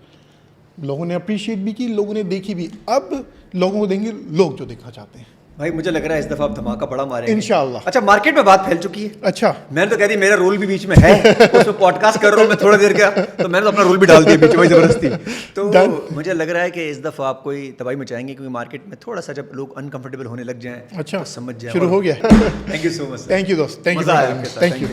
लोगों ने अप्रिशिएट भी की, लोगों ने देखी भी. अब लोगों को देंगे लोग जो देखना चाहते हैं. भाई मुझे लग रहा है इस दफा आप धमाका बड़ा मारेंगे इंशाल्लाह. अच्छा, मार्केट में बात फैल चुकी है. अच्छा, मैंने तो कह दी मेरा रोल भी बीच में है, उसमें पॉडकास्ट कर रहा हूँ मैं थोड़ा देर का, तो मैंने तो अपना रोल भी डाल दिया बीच में जबरदस्ती. तो मुझे लग रहा है कि इस दफा आप कोई तबाही मचाएंगे, क्योंकि मार्केट में थोड़ा सा जब लोग अनकंफर्टेबल होने लग जाएं अच्छा, तो समझ जाए. शुरू हो गया. Thank you so much. Thank you दोस्त, थैंक यू, मजा आया आपके साथ. Thank you.